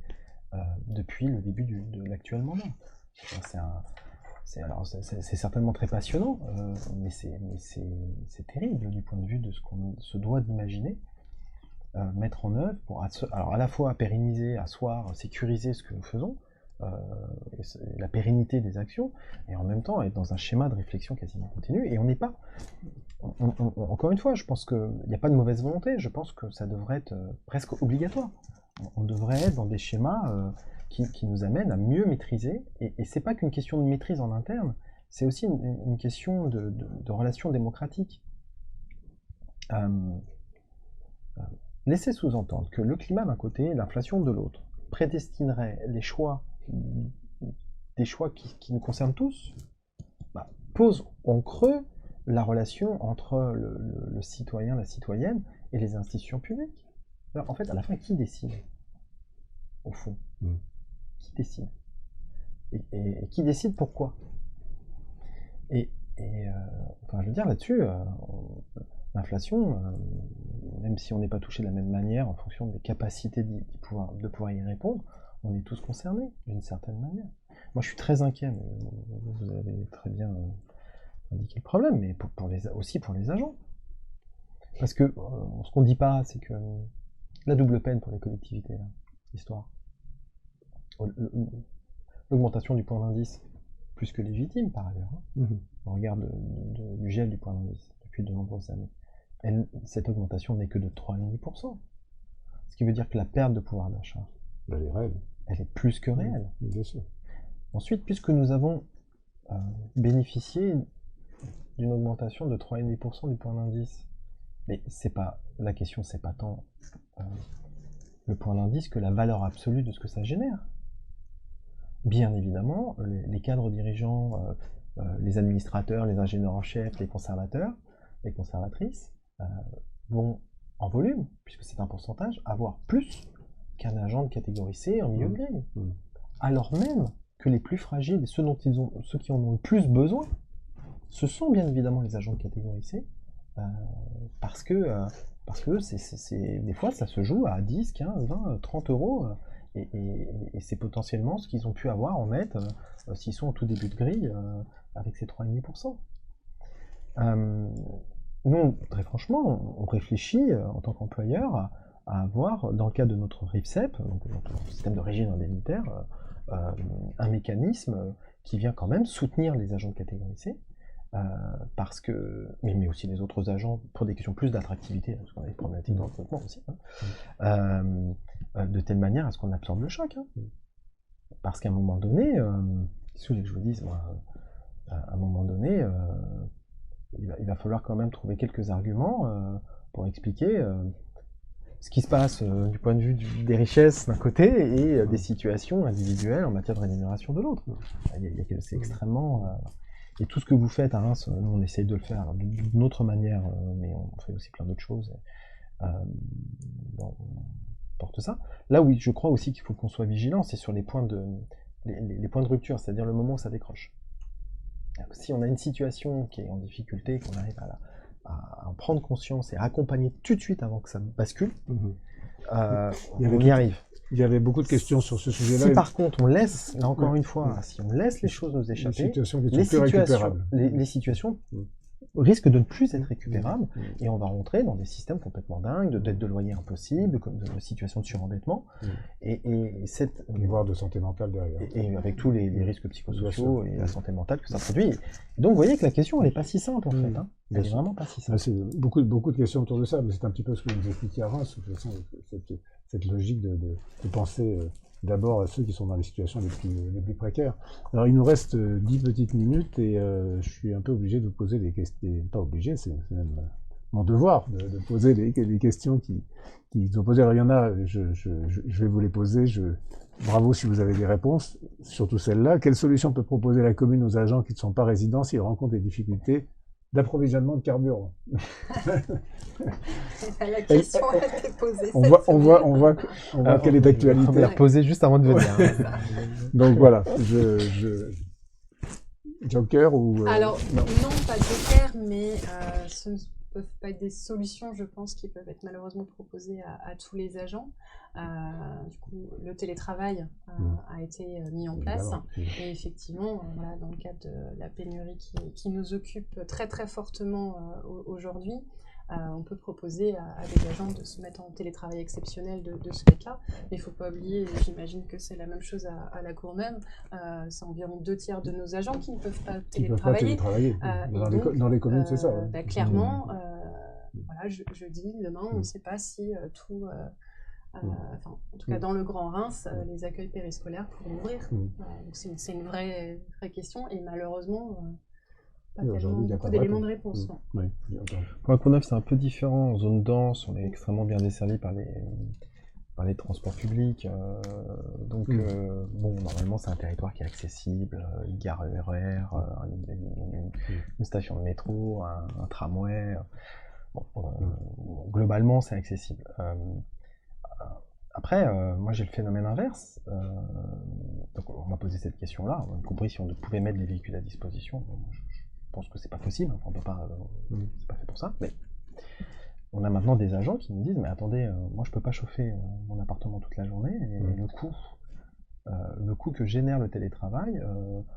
depuis le début de l'actuel mandat? C'est certainement très passionnant, mais c'est terrible du point de vue de ce qu'on se doit d'imaginer, mettre en œuvre pour alors à la fois pérenniser, asseoir, sécuriser ce que nous faisons, et la pérennité des actions, et en même temps être dans un schéma de réflexion quasiment continu. Et on n'est pas... encore une fois, je pense qu'il n'y a pas de mauvaise volonté, je pense que ça devrait être presque obligatoire. On devrait être dans des schémas qui nous amènent à mieux maîtriser, et c'est pas qu'une question de maîtrise en interne, c'est aussi une question de relations démocratiques. Laisser sous-entendre que le climat d'un côté et l'inflation de l'autre prédestinerait des choix qui nous concernent tous, pose en creux la relation entre le citoyen, la citoyenne et les institutions publiques. Alors, en fait, à la fin, qui décide? Au fond, qui décide? Et qui décide pourquoi? Enfin, je veux dire, là-dessus, l'inflation, même si on n'est pas touché de la même manière en fonction des capacités de pouvoir y répondre, on est tous concernés d'une certaine manière. Moi, je suis très inquiet, mais vous avez très bien indiqué le problème, mais aussi pour les agents. Parce que ce qu'on ne dit pas, c'est que la double peine pour les collectivités, l'histoire. L'augmentation du point d'indice, plus que légitime par ailleurs, au regard du gel du point d'indice depuis de nombreuses années. Cette augmentation n'est que de 3,5%. Ce qui veut dire que la perte de pouvoir d'achat, elle est réelle. Elle est plus que réelle. Bien sûr. Ensuite, puisque nous avons bénéficié d'une augmentation de 3,5% du point d'indice, mais la question, c'est pas tant le point d'indice que la valeur absolue de ce que ça génère. Bien évidemment, les cadres dirigeants, les administrateurs, les ingénieurs en chef, les conservateurs, les conservatrices, vont en volume, puisque c'est un pourcentage, avoir plus qu'un agent de catégorie C en milieu de grille. Alors même que les plus fragiles et ceux qui en ont le plus besoin, ce sont bien évidemment les agents de catégorie C, parce que des fois ça se joue à 10, 15, 20, 30 euros, et c'est potentiellement ce qu'ils ont pu avoir en net s'ils sont au tout début de grille avec ces 3,5%. Nous, très franchement, on réfléchit en tant qu'employeur à avoir, dans le cadre de notre RIFSEP, donc notre système de régime indemnitaire, un mécanisme qui vient quand même soutenir les agents de catégorie C, parce que, mais aussi les autres agents, pour des questions plus d'attractivité, parce qu'on a des problématiques de recrutement aussi, de telle manière à ce qu'on absorbe le choc. Parce qu'à un moment donné, qu'est-ce que vous voulez que je vous dise, moi, à un moment donné, il va falloir quand même trouver quelques arguments pour expliquer ce qui se passe du point de vue des richesses d'un côté et des situations individuelles en matière de rémunération de l'autre. C'est extrêmement... et tout ce que vous faites à Reims, nous on essaye de le faire d'une autre manière, mais on fait aussi plein d'autres choses. Bon, on porte ça. Là oui, je crois aussi qu'il faut qu'on soit vigilant, c'est sur les points de rupture, c'est-à-dire le moment où ça décroche. Si on a une situation qui est en difficulté, qu'on arrive à en prendre conscience et à accompagner tout de suite avant que ça bascule, on y arrive. Il y avait beaucoup de questions sur ce sujet-là. Si par contre on laisse, là encore une fois, si on laisse les choses nous échapper, les situations risquent de ne plus être récupérables et on va rentrer dans des systèmes complètement dingues, de dettes de loyer impossibles, de situations de surendettement et voire de santé mentale derrière. Et avec tous les risques psychosociaux et la santé mentale que ça produit. Donc vous voyez que la question elle n'est pas si simple en fait. Elle n'est vraiment pas si simple. C'est beaucoup de questions autour de ça, mais c'est un petit peu ce que vous nous expliquiez à Reims, de toute façon, cette logique de penser d'abord à ceux qui sont dans les situations les plus précaires. Alors il nous reste 10 petites minutes et je suis un peu obligé de vous poser des questions, pas obligé, c'est même mon devoir de poser les questions qui sont posées. Alors il y en a, je vais vous les poser, bravo si vous avez des réponses, surtout celle-là. Quelle solution peut proposer la commune aux agents qui ne sont pas résidents s'ils rencontrent des difficultés d'approvisionnement de carburant? La question a été posée. On voit qu'elle est d'actualité. On va la reposer juste avant de venir. Donc voilà, Joker ou... Alors, non, pas Joker, mais ce ne peuvent pas être des solutions, je pense, qui peuvent être malheureusement proposées à tous les agents. Du coup, le télétravail a été mis en place. Et effectivement, voilà, dans le cadre de la pénurie qui nous occupe très très fortement aujourd'hui, on peut proposer à des agents de se mettre en télétravail exceptionnel de ce fait-là. Mais il ne faut pas oublier, j'imagine que c'est la même chose à La Courneuve, c'est environ 2/3 de nos agents qui ne peuvent pas télétravailler. Dans les communes, c'est ça. Clairement, voilà, jeudi, demain, on ne sait pas si tout... en tout cas, dans le Grand Reims, les accueils périscolaires pourront ouvrir. Donc c'est une vraie question et malheureusement, pas tellement beaucoup d'éléments de réponse. Pour La Courneuve, c'est un peu différent. En zone dense, on est extrêmement bien desservi par les transports publics. Donc, bon, normalement, c'est un territoire qui est accessible. Une gare RER, une station de métro, un tramway. Bon, globalement, c'est accessible. Après, moi j'ai le phénomène inverse. Donc on m'a posé cette question-là, y compris si on pouvait mettre des véhicules à disposition. Je pense que c'est pas possible, enfin, on peut pas, c'est pas fait pour ça. Mais on a maintenant des agents qui nous disent, mais attendez, moi je peux pas chauffer mon appartement toute la journée et le coût que génère le télétravail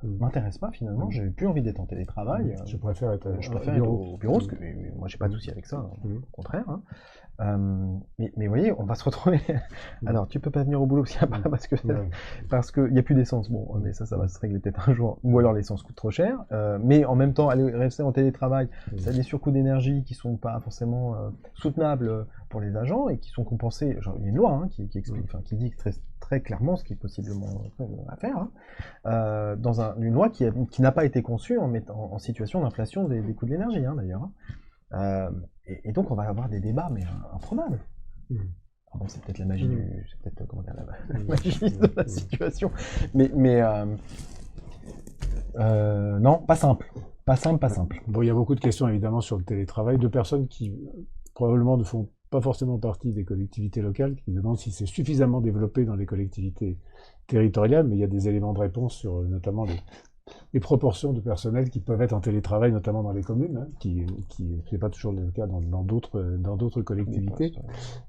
m'intéresse pas finalement. J'ai plus envie d'être en télétravail. Je préfère être au bureau, parce que moi j'ai pas de souci avec ça, au contraire. Mais vous voyez, on va se retrouver. Alors, tu peux pas venir au boulot parce que y a plus d'essence. Bon, mais ça va se régler peut-être un jour. Ou alors l'essence coûte trop cher. Mais en même temps, aller rester en télétravail, ça a des surcoûts d'énergie qui sont pas forcément soutenables pour les agents et qui sont compensés. Genre, il y a une loi qui explique, qui dit très, très clairement ce qui est possiblement à faire. Dans une loi qui n'a pas été conçue en situation d'inflation des coûts de l'énergie, d'ailleurs. Et donc on va avoir des débats mais improbables. Alors bon, c'est peut-être la magie la magie de la situation. Mais non, pas simple. Pas simple. Bon, il y a beaucoup de questions évidemment sur le télétravail, de personnes qui probablement ne font pas forcément partie des collectivités locales, qui demandent si c'est suffisamment développé dans les collectivités territoriales, mais il y a des éléments de réponse sur notamment les proportions de personnel qui peuvent être en télétravail, notamment dans les communes, hein, qui n'est pas toujours le cas dans d'autres collectivités.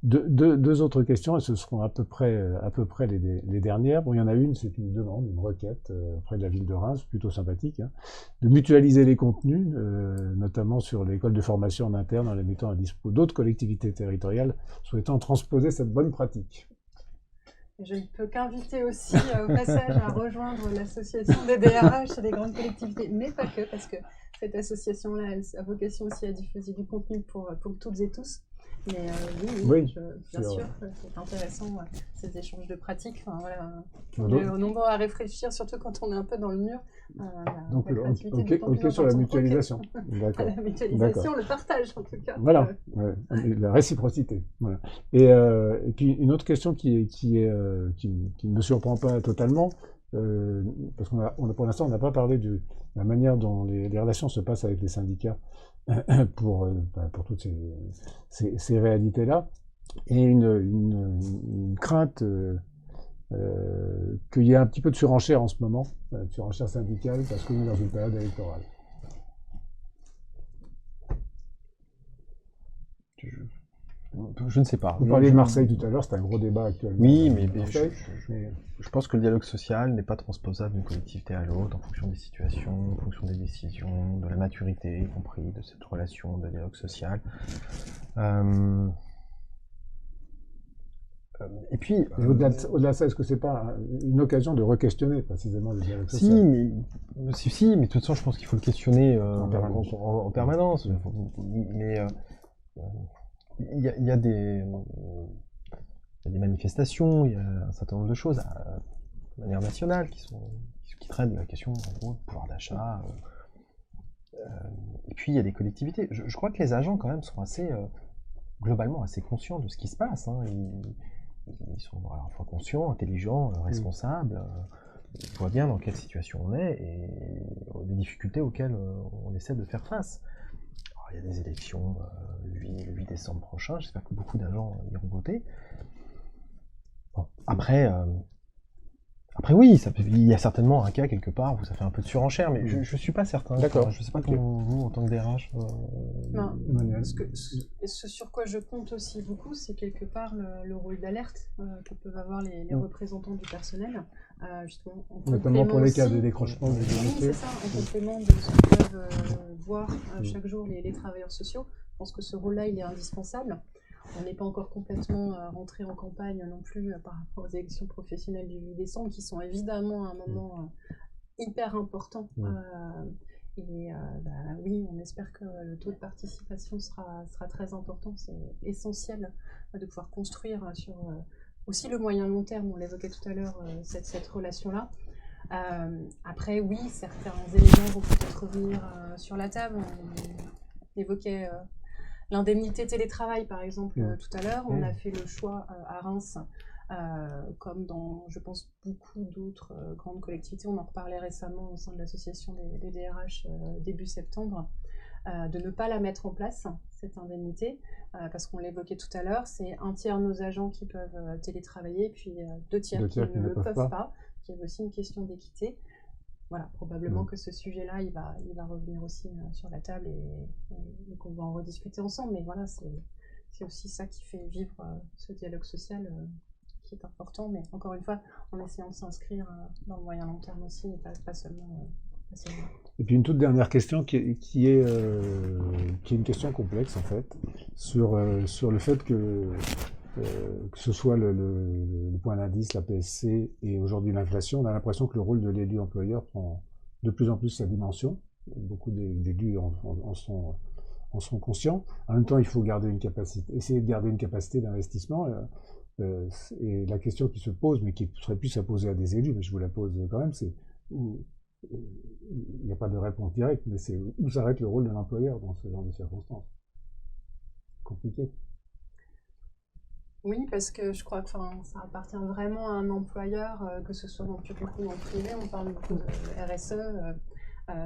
Deux autres questions, et ce seront à peu près les dernières. Bon, il y en a une, c'est une demande, une requête auprès de la ville de Reims, plutôt sympathique, hein, de mutualiser les contenus, notamment sur l'école de formation en interne, en les mettant à dispo d'autres collectivités territoriales souhaitant transposer cette bonne pratique. Je ne peux qu'inviter aussi au passage à rejoindre l'association des DRH et des grandes collectivités, mais pas que, parce que cette association-là a vocation aussi à diffuser du contenu pour toutes et tous. Mais oui, bien sûr, c'est intéressant, ces échanges de pratiques. Enfin, voilà, on est nombreux à réfléchir, surtout quand on est un peu dans le mur. Donc, ok sur la mutualisation. D'accord. La mutualisation, le partage en tout cas. Voilà, la réciprocité. Voilà. Et puis une autre question qui ne me surprend pas totalement, parce pour l'instant on n'a pas parlé de la manière dont les relations se passent avec les syndicats pour toutes ces réalités-là, et une crainte qu'il y ait un petit peu de surenchère en ce moment, de surenchère syndicale, parce qu'on est dans une période électorale. Je ne sais pas. Vous parliez de Marseille tout à l'heure, c'est un gros débat actuellement. Oui, mais je pense que le dialogue social n'est pas transposable d'une collectivité à l'autre en fonction des situations, en fonction des décisions, de la maturité, y compris de cette relation de dialogue social. Et puis, au-delà de ça, est-ce que c'est pas une occasion de re-questionner précisément le dialogue social? Si, mais de toute façon, je pense qu'il faut le questionner en permanence. Mais il y a des manifestations, il y a un certain nombre de choses de manière nationale qui traitent la question en gros, du pouvoir d'achat. Et puis il y a des collectivités. Je crois que les agents quand même sont globalement assez conscients de ce qui se passe. Hein. Ils sont à la fois conscients, intelligents, responsables. Ils voient bien dans quelle situation on est et les difficultés auxquelles on essaie de faire face. Il y a des élections le 8 décembre prochain, j'espère que beaucoup d'agents iront voter. Bon, après oui, il y a certainement un cas quelque part où ça fait un peu de surenchère, mais je ne suis pas certain. D'accord. Je ne sais pas comment vous, en tant que DRH... Ce sur quoi je compte aussi beaucoup, c'est quelque part le rôle d'alerte que peuvent avoir les représentants du personnel. Justement, notamment pour les cas de décrochement. Oui, c'est ça, en complément de ce que peuvent voir chaque jour les travailleurs sociaux. Je pense que ce rôle-là, il est indispensable. On n'est pas encore complètement rentré en campagne non plus par rapport aux élections professionnelles du 8 décembre, qui sont évidemment un moment hyper important. Oui, on espère que le taux de participation sera très important. C'est essentiel de pouvoir construire sur aussi le moyen long terme, on l'évoquait tout à l'heure, cette relation-là. Après, oui, certains éléments vont peut-être revenir sur la table. On évoquait l'indemnité télétravail, par exemple, tout à l'heure. On a fait le choix à Reims, comme dans, je pense, beaucoup d'autres grandes collectivités. On en reparlait récemment au sein de l'association des DRH début septembre, de ne pas la mettre en place, cette indemnité, parce qu'on l'évoquait tout à l'heure, c'est un tiers de nos agents qui peuvent télétravailler, puis deux tiers qui ne le peuvent pas. Il y a aussi une question d'équité. Voilà, probablement que ce sujet-là, il va revenir aussi sur la table et qu'on va en rediscuter ensemble. Mais voilà, c'est aussi ça qui fait vivre ce dialogue social qui est important. Mais encore une fois, en essayant de s'inscrire dans le moyen long terme aussi, et pas seulement. Et puis une toute dernière question qui est une question complexe en fait, sur le fait que ce soit le point d'indice, la PSC et aujourd'hui l'inflation, on a l'impression que le rôle de l'élu employeur prend de plus en plus sa dimension. Beaucoup d'élus en sont conscients. En même temps, il faut essayer de garder une capacité d'investissement. Et la question qui se pose, mais qui serait plus à poser à des élus, mais je vous la pose quand même, c'est il n'y a pas de réponse directe, mais c'est où s'arrête le rôle de l'employeur dans ce genre de circonstances. Compliqué. Oui, parce que je crois que ça appartient vraiment à un employeur, que ce soit dans le public ou dans le privé. On parle beaucoup de RSE,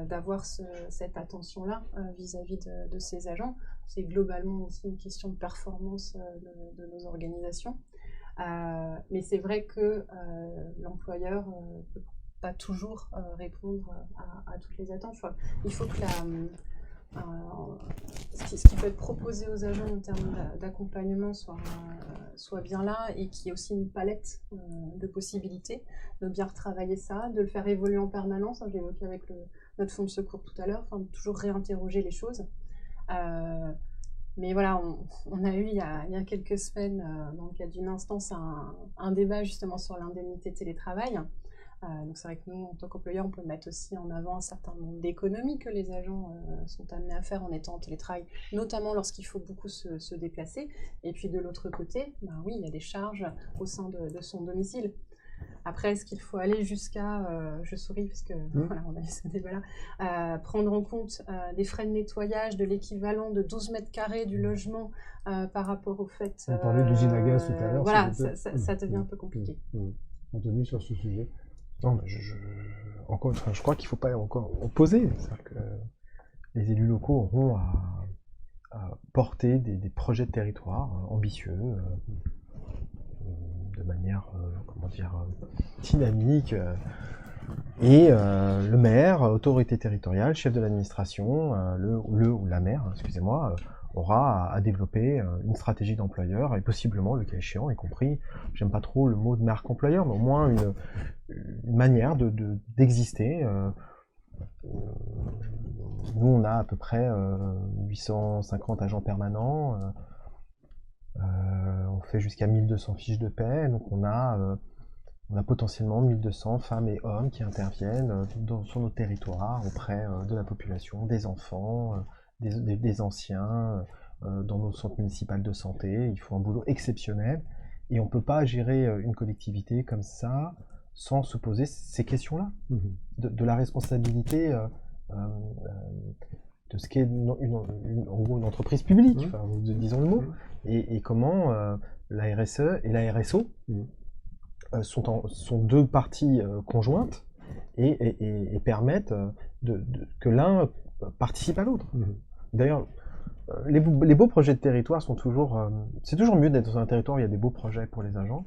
d'avoir cette attention-là vis-à-vis de ses agents. C'est globalement aussi une question de performance de nos organisations. Mais c'est vrai que l'employeur peut pas toujours répondre à toutes les attentes. Il faut que ce qui peut être proposé aux agents en termes d'accompagnement soit bien là et qu'il y ait aussi une palette de possibilités, de bien retravailler ça, de le faire évoluer en permanence. Je l'évoquais avec notre fonds de secours tout à l'heure, de toujours réinterroger les choses. Mais voilà, on a eu il y a quelques semaines, dans le cadre d'une instance, un débat justement sur l'indemnité télétravail. Donc c'est vrai que nous, en tant qu'employeur, on peut mettre aussi en avant un certain nombre d'économies que les agents sont amenés à faire en étant en télétravail, notamment lorsqu'il faut beaucoup se déplacer. Et puis de l'autre côté, oui, il y a des charges au sein de son domicile. Après, est-ce qu'il faut aller jusqu'à, je souris parce que voilà, on a eu ce débat-là, prendre en compte des frais de nettoyage de l'équivalent de 12 mètres carrés du logement par rapport au fait... On parlait d'usine à gaz tout à l'heure. Voilà, ça devient un peu compliqué. Anthony, sur ce sujet? Non, je crois qu'il ne faut pas encore opposer. C'est-à-dire que les élus locaux auront à porter des projets de territoire ambitieux, de manière, dynamique. Et le maire, autorité territoriale, chef de l'administration, le ou la maire, excusez-moi, aura à développer une stratégie d'employeur et possiblement, le cas échéant, y compris, j'aime pas trop le mot de marque employeur, mais au moins une manière d'exister. Nous, on a à peu près 850 agents permanents, on fait jusqu'à 1200 fiches de paie, donc on a potentiellement 1200 femmes et hommes qui interviennent sur nos territoires auprès de la population, des enfants, des anciens, dans nos centres municipaux de santé. Ils font un boulot exceptionnel et on ne peut pas gérer une collectivité comme ça sans se poser ces questions-là, de la responsabilité de ce qu'est en gros une entreprise publique, disons le mot, et comment la RSE et la RSO sont deux parties conjointes et permettent que l'un participe à l'autre. D'ailleurs, les beaux projets de territoire sont toujours... c'est toujours mieux d'être dans un territoire où il y a des beaux projets pour les agents,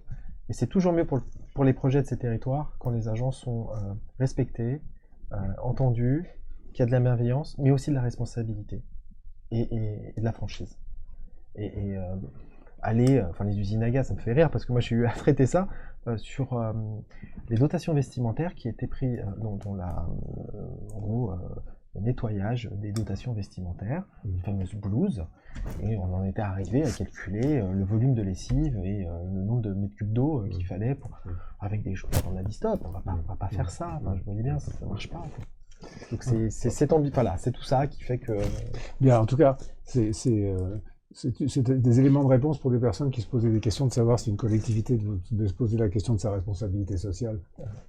et c'est toujours mieux pour les projets de ces territoires quand les agents sont respectés, entendus, qu'il y a de la bienveillance, mais aussi de la responsabilité et de la franchise. Les usines à gaz, ça me fait rire parce que moi j'ai eu à traiter ça sur les dotations vestimentaires qui étaient prises, le nettoyage des dotations vestimentaires, les fameuses blouses, et on en était arrivé à calculer le volume de lessive et le nombre de mètres cubes d'eau qu'il fallait avec des choses. On a dit stop, on va pas faire ça, je voyais bien, ça marche pas. Donc c'est tout ça qui fait que... Bien, en tout cas, c'est des éléments de réponse pour des personnes qui se posaient des questions de savoir si une collectivité devait se poser la question de sa responsabilité sociale.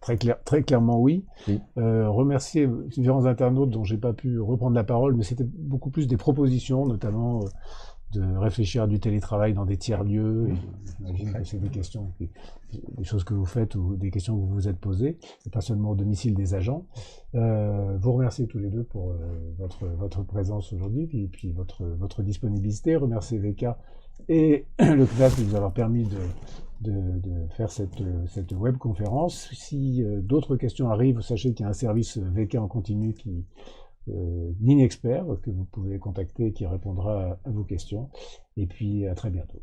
Très clairement, oui. Remercier différents internautes dont j'ai pas pu reprendre la parole, mais c'était beaucoup plus des propositions, notamment de réfléchir à du télétravail dans des tiers-lieux. J'imagine que c'est des choses que vous faites ou des questions que vous vous êtes posées, et pas seulement au domicile des agents. Vous remercier tous les deux pour votre présence aujourd'hui et puis votre disponibilité. Remercier VECA et le CNAS de nous avoir permis de faire cette webconférence. Si d'autres questions arrivent, sachez qu'il y a un service VECA en continu ligne expert que vous pouvez contacter qui répondra à vos questions. Et puis à très bientôt.